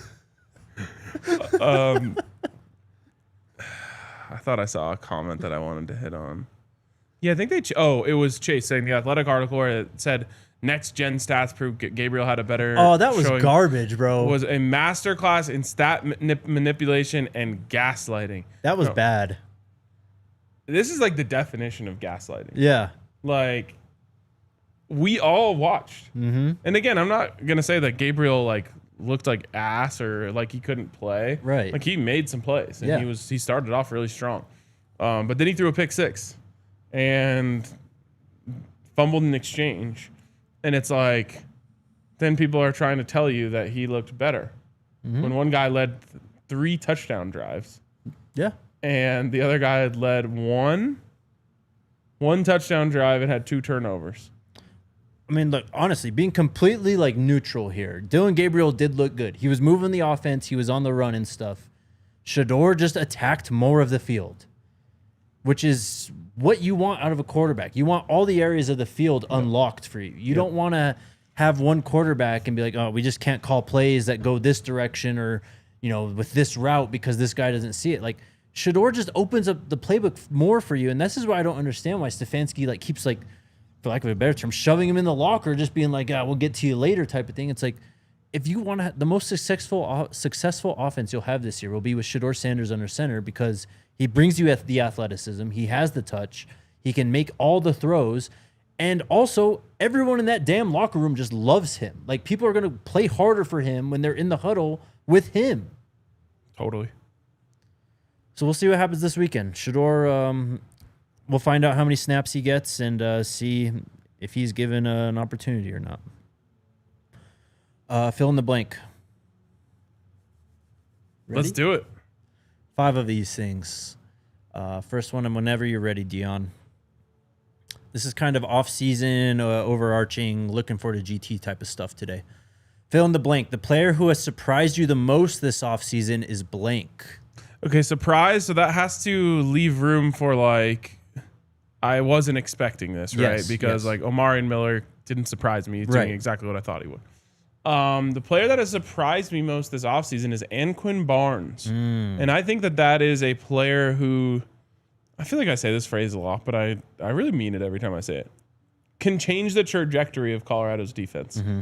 I thought I saw a comment that I wanted to hit on. Yeah, I think it was Chase saying the Athletic article where it said next gen stats prove Gabriel had a better. Oh, that was garbage, bro. Was a masterclass in stat manipulation and gaslighting. That was bad. This is like the definition of gaslighting. Yeah. Like, we all watched. Mm-hmm. And again, I'm not going to say that Gabriel looked like ass or like he couldn't play. Right. Like, he made some plays and he started off really strong. But then he threw a pick six and fumbled in exchange. And it's like, then people are trying to tell you that he looked better. Mm-hmm. When one guy led 3 touchdown drives. Yeah. And the other guy had led one touchdown drive and had 2 turnovers. I mean, look, honestly, being completely neutral here, Dillon Gabriel did look good. He was moving the offense. He was on the run and stuff. Shedeur just attacked more of the field, which is what you want out of a quarterback. You want all the areas of the field unlocked for you. You don't want to have one quarterback and be like, oh, we just can't call plays that go this direction or, with this route because this guy doesn't see it. Like, Shedeur just opens up the playbook more for you. And this is why I don't understand why Stefanski keeps for lack of a better term, shoving him in the locker, just being like, we'll get to you later type of thing. It's like, if you want to, the most successful offense you'll have this year will be with Shedeur Sanders under center because he brings you the athleticism. He has the touch. He can make all the throws. And also, everyone in that damn locker room just loves him. Like, people are going to play harder for him when they're in the huddle with him. Totally. So we'll see what happens this weekend. Shedeur, we'll find out how many snaps he gets and see if he's given an opportunity or not. Fill in the blank. Ready? Let's do it. 5 of these things. First one, and whenever you're ready, Dion. This is kind of off-season, overarching, looking for the GT type of stuff today. Fill in the blank. The player who has surprised you the most this offseason is blank. Okay, surprise. So that has to leave room for I wasn't expecting this, right? Yes, because Omari and Miller didn't surprise me. He's doing exactly what I thought he would. The player that has surprised me most this offseason is Anquin Barnes. And I think that is a player who, I feel like I say this phrase a lot, but I really mean it every time I say it, can change the trajectory of Colorado's defense. Mm-hmm.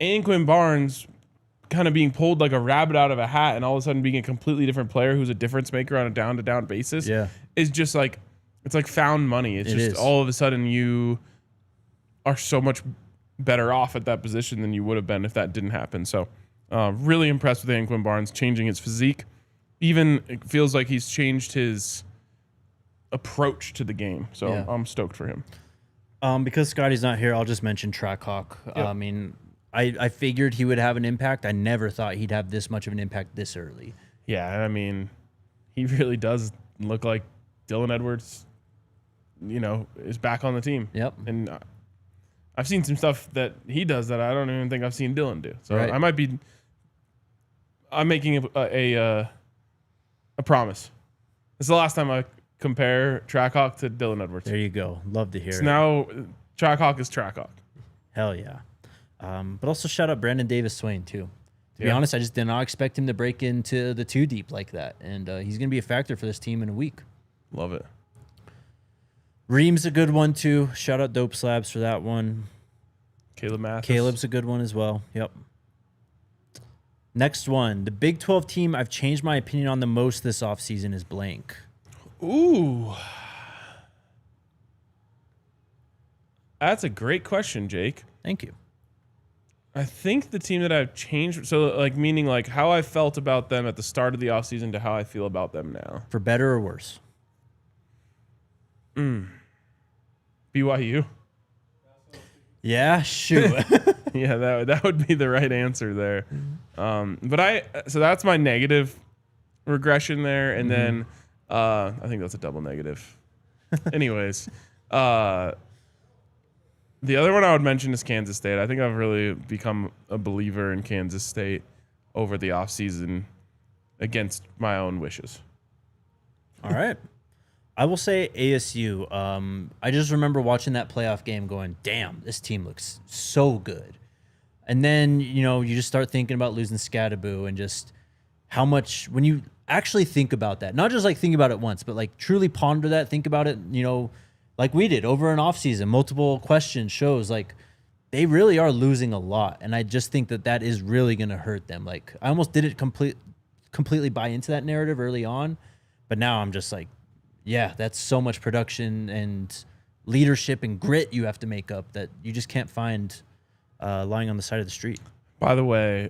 Anquin Barnes kind of being pulled like a rabbit out of a hat and all of a sudden being a completely different player who's a difference maker on a down-to-down basis is just like, it's like found money. It's just all of a sudden you are so much better off at that position than you would have been if that didn't happen. So really impressed with Anquan Barnes changing his physique. Even it feels like he's changed his approach to the game. So I'm stoked for him. Because Scotty's not here, I'll just mention Trackhawk. Yep. I mean, I figured he would have an impact. I never thought he'd have this much of an impact this early. Yeah, I mean, he really does look like Dylan Edwards, is back on the team. Yep. And I've seen some stuff that he does that I don't even think I've seen Dylan do. So right. I'm making a promise. It's the last time I compare Trackhawk to Dylan Edwards. There you go. Love to hear it. Now Trackhawk is Trackhawk. Hell yeah. But also shout out Brandon Davis-Swain too. To be honest, I just did not expect him to break into the 2 deep like that. And he's going to be a factor for this team in a week. Love it. Reem's a good one too. Shout out Dope Slabs for that one. Caleb Mathis. Caleb's a good one as well. Yep. Next one. The Big 12 team I've changed my opinion on the most this offseason is blank. Ooh. That's a great question, Jake. Thank you. I think the team that I've changed, so like meaning like how I felt about them at the start of the offseason to how I feel about them now. For better or worse? BYU. Yeah, shoot. Yeah, that would be the right answer there. So that's my negative regression there, and then I think that's a double negative. Anyways, the other one I would mention is Kansas State. I think I've really become a believer in Kansas State over the offseason against my own wishes. All right. I will say ASU. I just remember watching that playoff game going, damn, this team looks so good. And then, you just start thinking about losing Scattaboo and just how much, when you actually think about that, not just like think about it once, but like truly ponder that, think about it, like we did over an offseason, multiple questions shows like they really are losing a lot. And I just think that is really going to hurt them. Like I almost didn't completely buy into that narrative early on, but now I'm just like, yeah, that's so much production and leadership and grit you have to make up that you just can't find lying on the side of the street. By the way,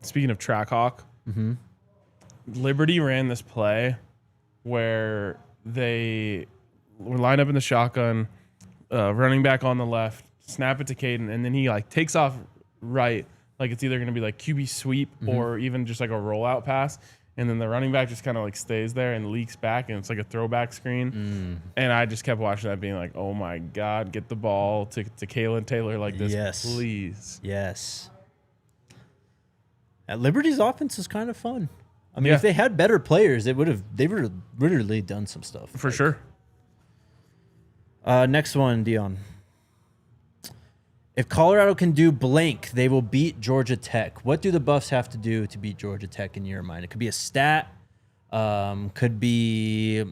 speaking of Trackhawk, Liberty ran this play where they were lined up in the shotgun, running back on the left, snap it to Caden, and then he like takes off right, like it's either going to be like QB sweep or even just like a rollout pass. And then the running back just kind of like stays there and leaks back, and it's like a throwback screen. And I just kept watching that being like, oh my God, get the ball to Kalen Taylor like this, please. Yes. At Liberty's offense is kind of fun. I mean, if they had better players, they would have literally done some stuff. For sure. Next one, Dion. If Colorado can do blank, they will beat Georgia Tech. What do the Buffs have to do to beat Georgia Tech in your mind? It could be a stat. Could be,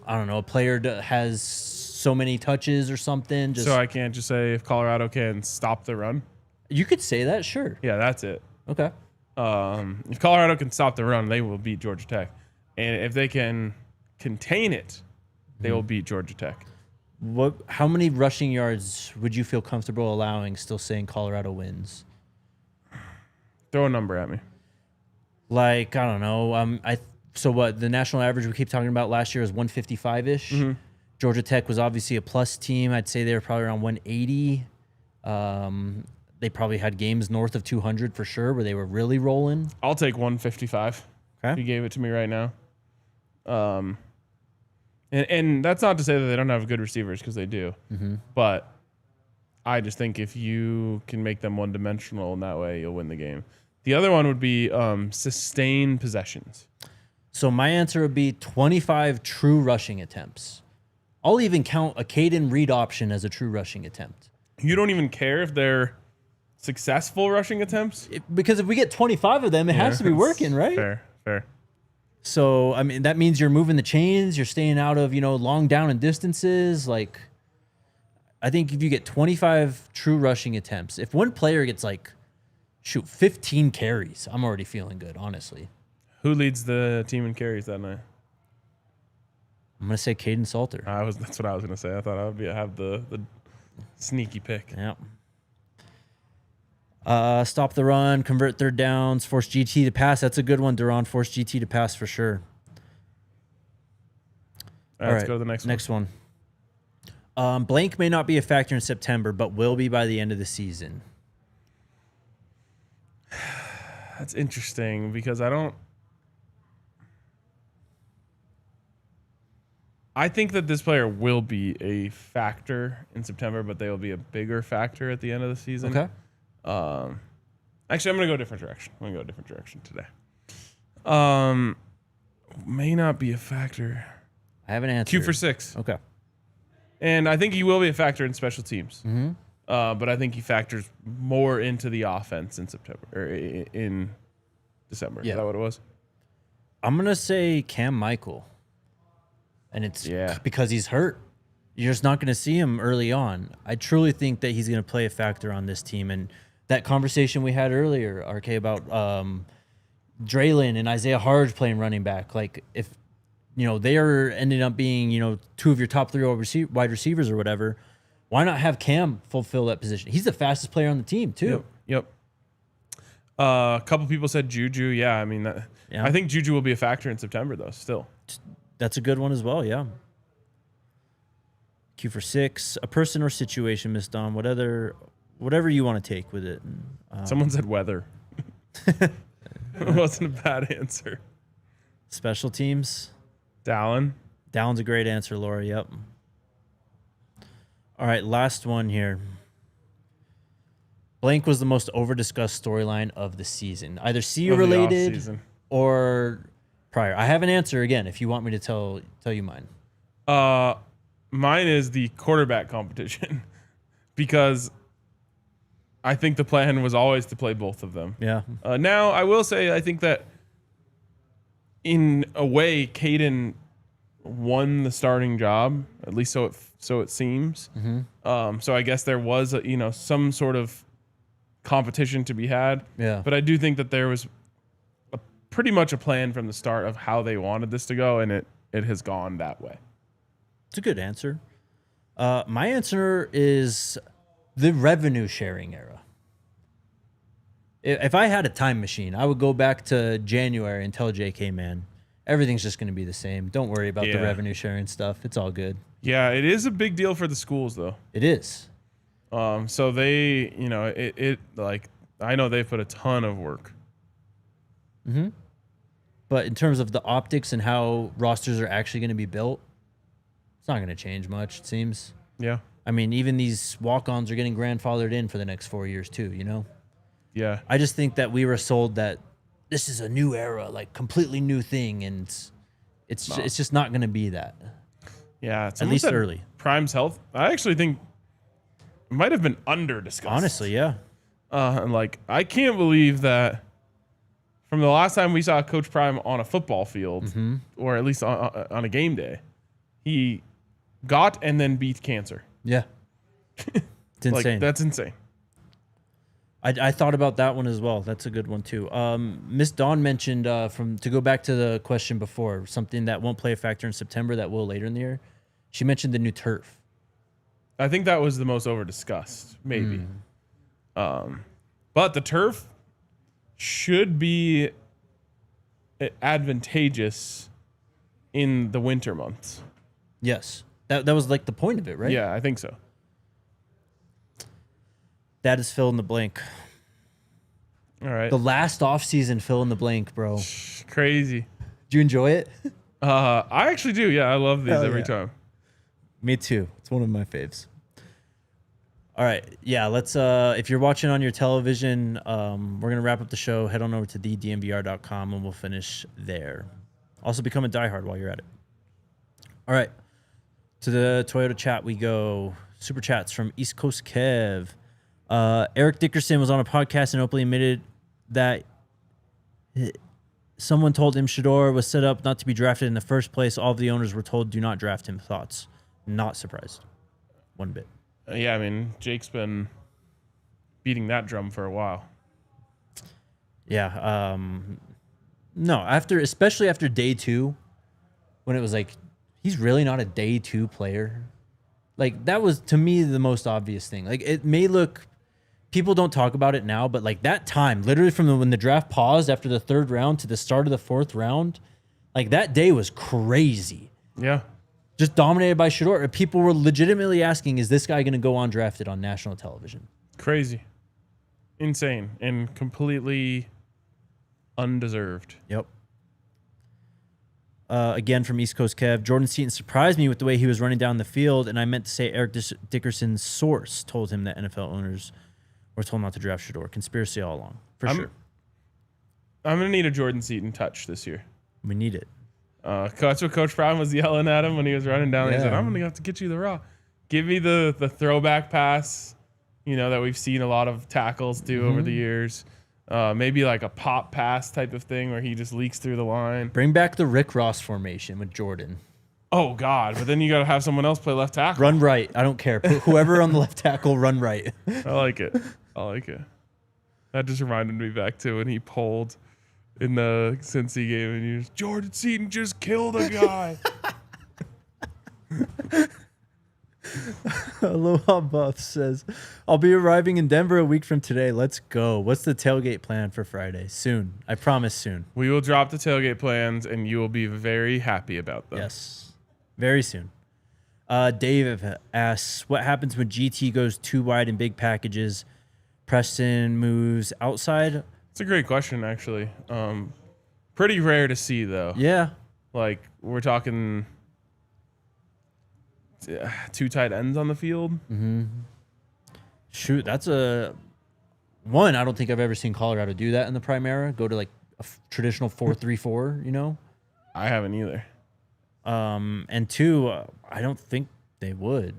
I don't know, a player that has so many touches or something. So I can't just say if Colorado can stop the run? You could say that, sure. Yeah, that's it. Okay. If Colorado can stop the run, they will beat Georgia Tech. And if they can contain it, they will beat Georgia Tech. How many rushing yards would you feel comfortable allowing, still saying Colorado wins? Throw a number at me. Like, I don't know. So what, the national average we keep talking about last year is 155-ish. Georgia Tech was obviously a plus team. I'd say they were probably around 180. They probably had games north of 200 for sure where they were really rolling. I'll take 155. Okay. If you gave it to me right now. And that's not to say that they don't have good receivers, because they do. But I just think if you can make them one-dimensional in that way, you'll win the game. The other one would be sustained possessions. So my answer would be 25 true rushing attempts. I'll even count a Caden Reed option as a true rushing attempt. You don't even care if they're successful rushing attempts? Because if we get 25 of them, it has to be working, right? Fair. So, I mean, that means you're moving the chains, you're staying out of, long down and distances. Like, I think if you get 25 true rushing attempts, if one player gets like Shoot, 15 carries. I'm already feeling good, honestly. Who leads the team in carries that night? I'm going to say Caden Salter. That's what I was gonna say. I thought I would have the sneaky pick. Yeah. Stop the run, convert third downs, force GT to pass. That's a good one, Duran. Force GT to pass for sure. All right, let's go to the next one. Blank may not be a factor in September, but will be by the end of the season. That's interesting because I think that this player will be a factor in September, but they will be a bigger factor at the end of the season. Okay. Actually, I'm going to go a different direction. I'm going to go a different direction today. May not be a factor. I have an answer. Q for 6. Okay. And I think he will be a factor in special teams. Mm-hmm. But I think he factors more into the offense in September or in December. Yeah. Is that what it was? I'm going to say Cam Michael. And it's because he's hurt. You're just not going to see him early on. I truly think that he's going to play a factor on this team. And that conversation we had earlier, RK, about Draylon and Isaiah Hodge playing running back. Like, if, they are ending up being, 2 of your top 3 wide receivers or whatever, why not have Cam fulfill that position? He's the fastest player on the team, too. Yep. A couple people said Juju. Yeah, I mean, I think Juju will be a factor in September, though, still. That's a good one as well, yeah. Q for 6, a person or situation, Miss Dawn, whatever you want to take with it. Someone said weather. It wasn't a bad answer. Special teams. Dallon's a great answer, Laura. Yep. All right, last one here. Blank was the most over-discussed storyline of the season. Either CU-related or prior. I have an answer, again, if you want me to tell you mine. Mine is the quarterback competition because I think the plan was always to play both of them. Yeah. Now, I will say I think that in a way, Caden won the starting job, at least so it seems. Mm-hmm. So I guess there was some sort of competition to be had. Yeah. But I do think that there was pretty much a plan from the start of how they wanted this to go, and it has gone that way. It's a good answer. My answer is the revenue sharing era. If I had a time machine, I would go back to January and tell JK, man, everything's just going to be the same. Don't worry about the revenue sharing stuff. It's all good. Yeah, it is a big deal for the schools, though. It is. So they, I know they've put a ton of work. Mm-hmm. But in terms of the optics and how rosters are actually going to be built, it's not going to change much, it seems. Yeah. I mean, even these walk-ons are getting grandfathered in for the next 4 years too, Yeah. I just think that we were sold that this is a new era, like completely new thing, and it's just not going to be that. Yeah. At least early. Prime's health, I actually think it might have been under-discussed. Honestly, yeah. I can't believe that from the last time we saw Coach Prime on a football field, mm-hmm. or at least on a game day, he got and then beat cancer. Yeah. It's insane. That's insane. I thought about that one as well. That's a good one too. Miss Dawn mentioned to go back to the question before, something that won't play a factor in September that will later in the year. She mentioned the new turf. I think that was the most over-discussed, maybe. But the turf should be advantageous in the winter months. Yes. That was like the point of it, right? Yeah, I think so. That is fill in the blank. All right. The last offseason fill in the blank, bro. Crazy. Do you enjoy it? I actually do. Yeah, I love these every time. Me too. It's one of my faves. All right. Yeah, let's if you're watching on your television, we're going to wrap up the show. Head on over to thednvr.com and we'll finish there. Also become a diehard while you're at it. All right. To the Toyota chat we go. Super chats from East Coast Kev. Eric Dickerson was on a podcast and openly admitted that someone told him Shedeur was set up not to be drafted in the first place. All of the owners were told, do not draft him. Thoughts? Not surprised. One bit. Yeah, I mean, Jake's been beating that drum for a while. Yeah. No, especially after day 2, when it was like, he's really not a day 2 player. Like, that was, to me, the most obvious thing. Like, it may look, people don't talk about it now, but like that time, literally from when the draft paused after the 3rd round to the start of the 4th round, like that day was crazy. Yeah. Just dominated by Shedeur. People were legitimately asking, is this guy going to go undrafted on national television? Crazy. Insane. And completely undeserved. Yep. Again, from East Coast Kev, Jordan Seaton surprised me with the way he was running down the field, and I meant to say Eric Dickerson's source told him that NFL owners were told not to draft Shedeur. Conspiracy all along, for sure. I'm going to need a Jordan Seaton touch this year. We need it. That's what Coach Brown was yelling at him when he was running down. Yeah. He said, I'm going to have to get you the rock. Give me the throwback pass, that we've seen a lot of tackles do over the years. Maybe like a pop pass type of thing where he just leaks through the line. Bring back the Rick Ross formation with Jordan. Oh, God. But then you got to have someone else play left tackle. Run right. I don't care. Put whoever on the left tackle, run right. I like it. That just reminded me back to when he pulled in the Cincy game and he was, Jordan Seaton just killed a guy. Aloha Buff says, I'll be arriving in Denver a week from today. Let's go. What's the tailgate plan for Friday? Soon. I promise soon. We will drop the tailgate plans and you will be very happy about them. Yes. Very soon. Dave asks, what happens when GT goes too wide in big packages? Preston moves outside? It's a great question, actually. Pretty rare to see, though. Yeah. Like, we're talking 2 tight ends on the field. Mm-hmm. Shoot, that's one. I don't think I've ever seen Colorado do that in the Primera. Go to like a traditional 4-3-4. I haven't either. And 2, I don't think they would.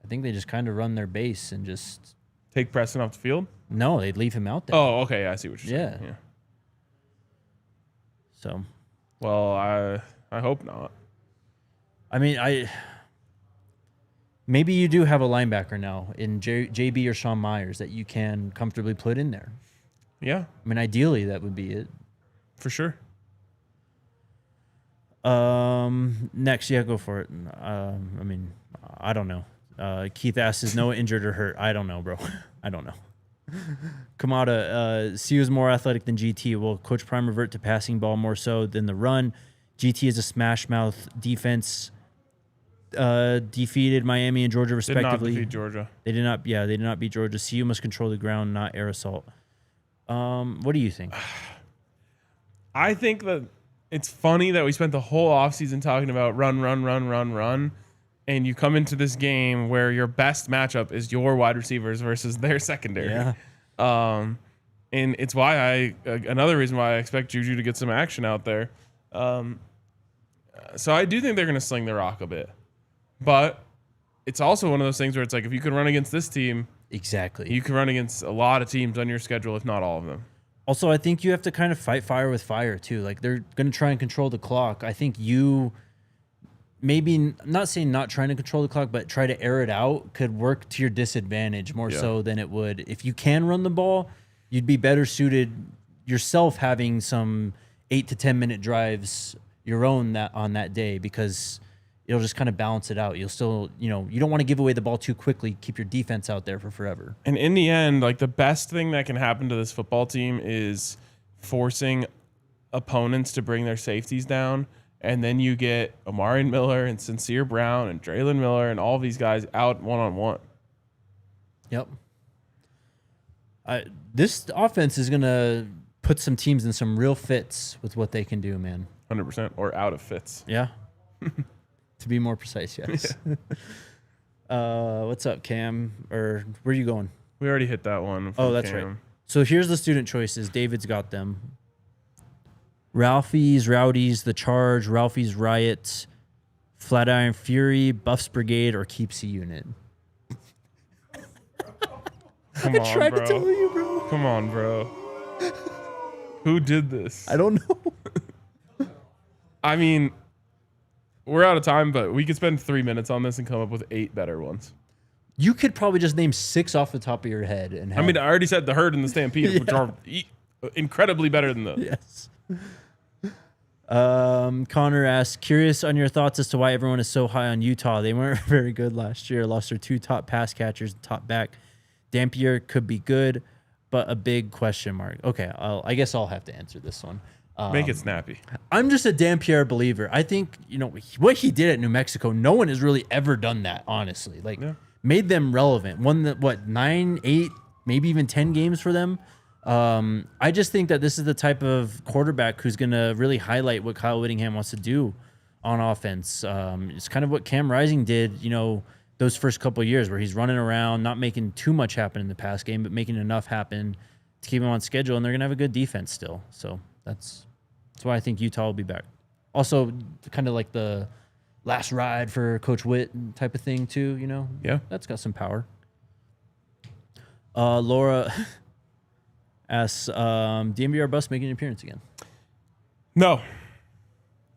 I think they just kind of run their base and just take Preston off the field. No, they'd leave him out there. Oh, okay. I see what you're saying. Yeah. So, well, I hope not. I mean, maybe you do have a linebacker now in JB or Sean Myers that you can comfortably put in there. Yeah. I mean, ideally, that would be it. For sure. Next, yeah, go for it. I mean, I don't know. Keith asks, is Noah injured or hurt? I don't know, bro. I don't know. Kamada, CU is more athletic than GT. Will Coach Prime revert to passing ball more so than the run? GT is a smash mouth defense. Defeated Miami and Georgia respectively. Did not defeat Georgia. They did not. Yeah, they did not beat Georgia. CU must control the ground, not air assault. What do you think? I think that it's funny that we spent the whole offseason talking about run, and you come into this game where your best matchup is your wide receivers versus their secondary. Yeah. And it's why another reason why I expect Juju to get some action out there. So I do think they're going to sling the rock a bit. But it's also one of those things where it's like, if you can run against this team, exactly, you can run against a lot of teams on your schedule, if not all of them. Also, I think you have to kind of fight fire with fire too. Like, they're going to try and control the clock. I think you maybe not saying not trying to control the clock, but try to air it out could work to your disadvantage more so than it would. If you can run the ball, you'd be better suited yourself having some 8 to 10 minute drives your own on that day, because it'll just kind of balance it out. You'll still, you don't want to give away the ball too quickly. Keep your defense out there for forever. And in the end, like, the best thing that can happen to this football team is forcing opponents to bring their safeties down. And then you get Amarian Miller and Sincere Brown and Draylon Miller and all these guys out one-on-one. Yep. This offense is going to put some teams in some real fits with what they can do, man. 100%. Or out of fits. Yeah. To be more precise, yes. Yeah. What's up, Cam? Or where are you going? We already hit that one. Oh, that's Cam. right. So here's the student choices. David's got them. Ralphie's Rowdies, The Charge, Ralphie's Riot, Flatiron Fury, Buffs Brigade, or Keepsy Unit. Come on, tried bro. to tell you, bro. Come on, bro. Who did this? I don't know. I mean, we're out of time, but we could spend 3 minutes on this and come up with 8 better ones. You could probably just name 6 off the top of your head. And I mean, I already said the Herd and the Stampede, which are incredibly better than those. Yes. Connor asks, curious on your thoughts as to why everyone is so high on Utah. They weren't very good last year. Lost their 2 top pass catchers and top back. Dampier could be good, but a big question mark. Okay, I guess I'll have to answer this one. Make it snappy. I'm just a Dampier believer. I think, what he did at New Mexico, no one has really ever done that, honestly. Like, made them relevant. Won the, 9, 8, maybe even 10 games for them. I just think that this is the type of quarterback who's going to really highlight what Kyle Whittingham wants to do on offense. It's kind of what Cam Rising did, those first couple of years where he's running around, not making too much happen in the pass game, but making enough happen to keep him on schedule, and they're going to have a good defense still. So that's why I think Utah will be back. Also, kind of like the last ride for Coach Witt type of thing too, Yeah. That's got some power. Laura asks, DNVR Buffs making an appearance again? No,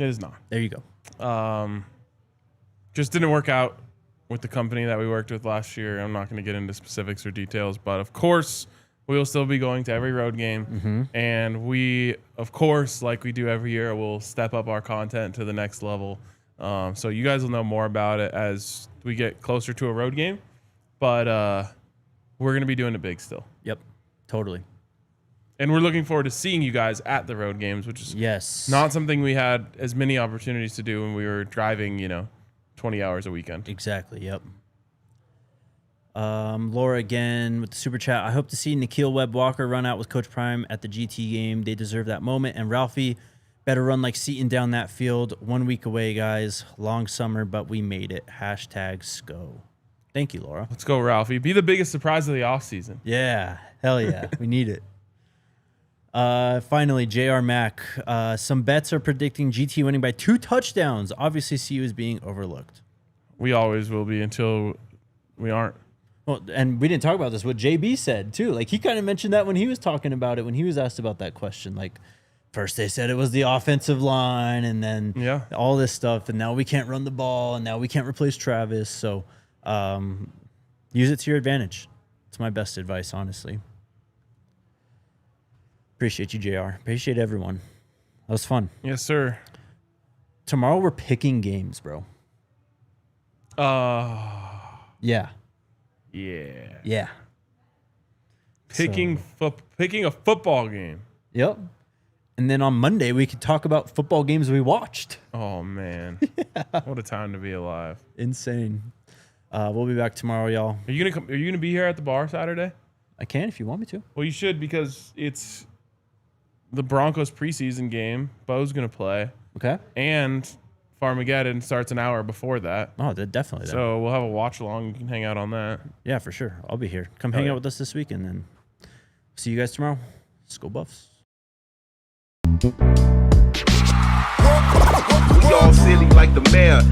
it is not. There you go. Just didn't work out with the company that we worked with last year. I'm not going to get into specifics or details, but of course, we will still be going to every road game. Mm-hmm. And we, of course, like we do every year, will step up our content to the next level. So you guys will know more about it as we get closer to a road game. But we're going to be doing it big still. Yep, totally. And we're looking forward to seeing you guys at the road games, which is not something we had as many opportunities to do when we were driving, 20 hours a weekend. Exactly, yep. Laura again with the super chat. I hope to see Nikhil Webb-Walker run out with Coach Prime at the GT game. They deserve that moment. And Ralphie better run like Seton down that field. 1 week away, guys. Long summer, but we made it. #SCO. Thank you, Laura. Let's go, Ralphie. Be the biggest surprise of the offseason. Yeah, hell yeah. We need it. Finally, JR Mack. Some bets are predicting GT winning by 2 touchdowns. Obviously, CU is being overlooked. We always will be until we aren't. Well, and we didn't talk about this. What JB said, too. Like, he kind of mentioned that when he was talking about it, when he was asked about that question. Like, first they said it was the offensive line, and then all this stuff, and now we can't run the ball, and now we can't replace Travis. So use it to your advantage. It's my best advice, honestly. Appreciate you, JR. Appreciate everyone. That was fun. Yes, sir. Tomorrow we're picking games, bro. Yeah. Yeah. Picking a football game. Yep. And then on Monday we could talk about football games we watched. Oh man. What a time to be alive. Insane. We'll be back tomorrow, y'all. Are you gonna be here at the bar Saturday? I can if you want me to. Well, you should, because it's the Broncos preseason game. Bo's gonna play. Okay. And Farmageddon starts an hour before that. Oh, definitely. So we'll have a watch along. You can hang out on that. Yeah, for sure. I'll be here. Come hang out with us this weekend, then. See you guys tomorrow. Let's go Buffs. We all silly like the mayor.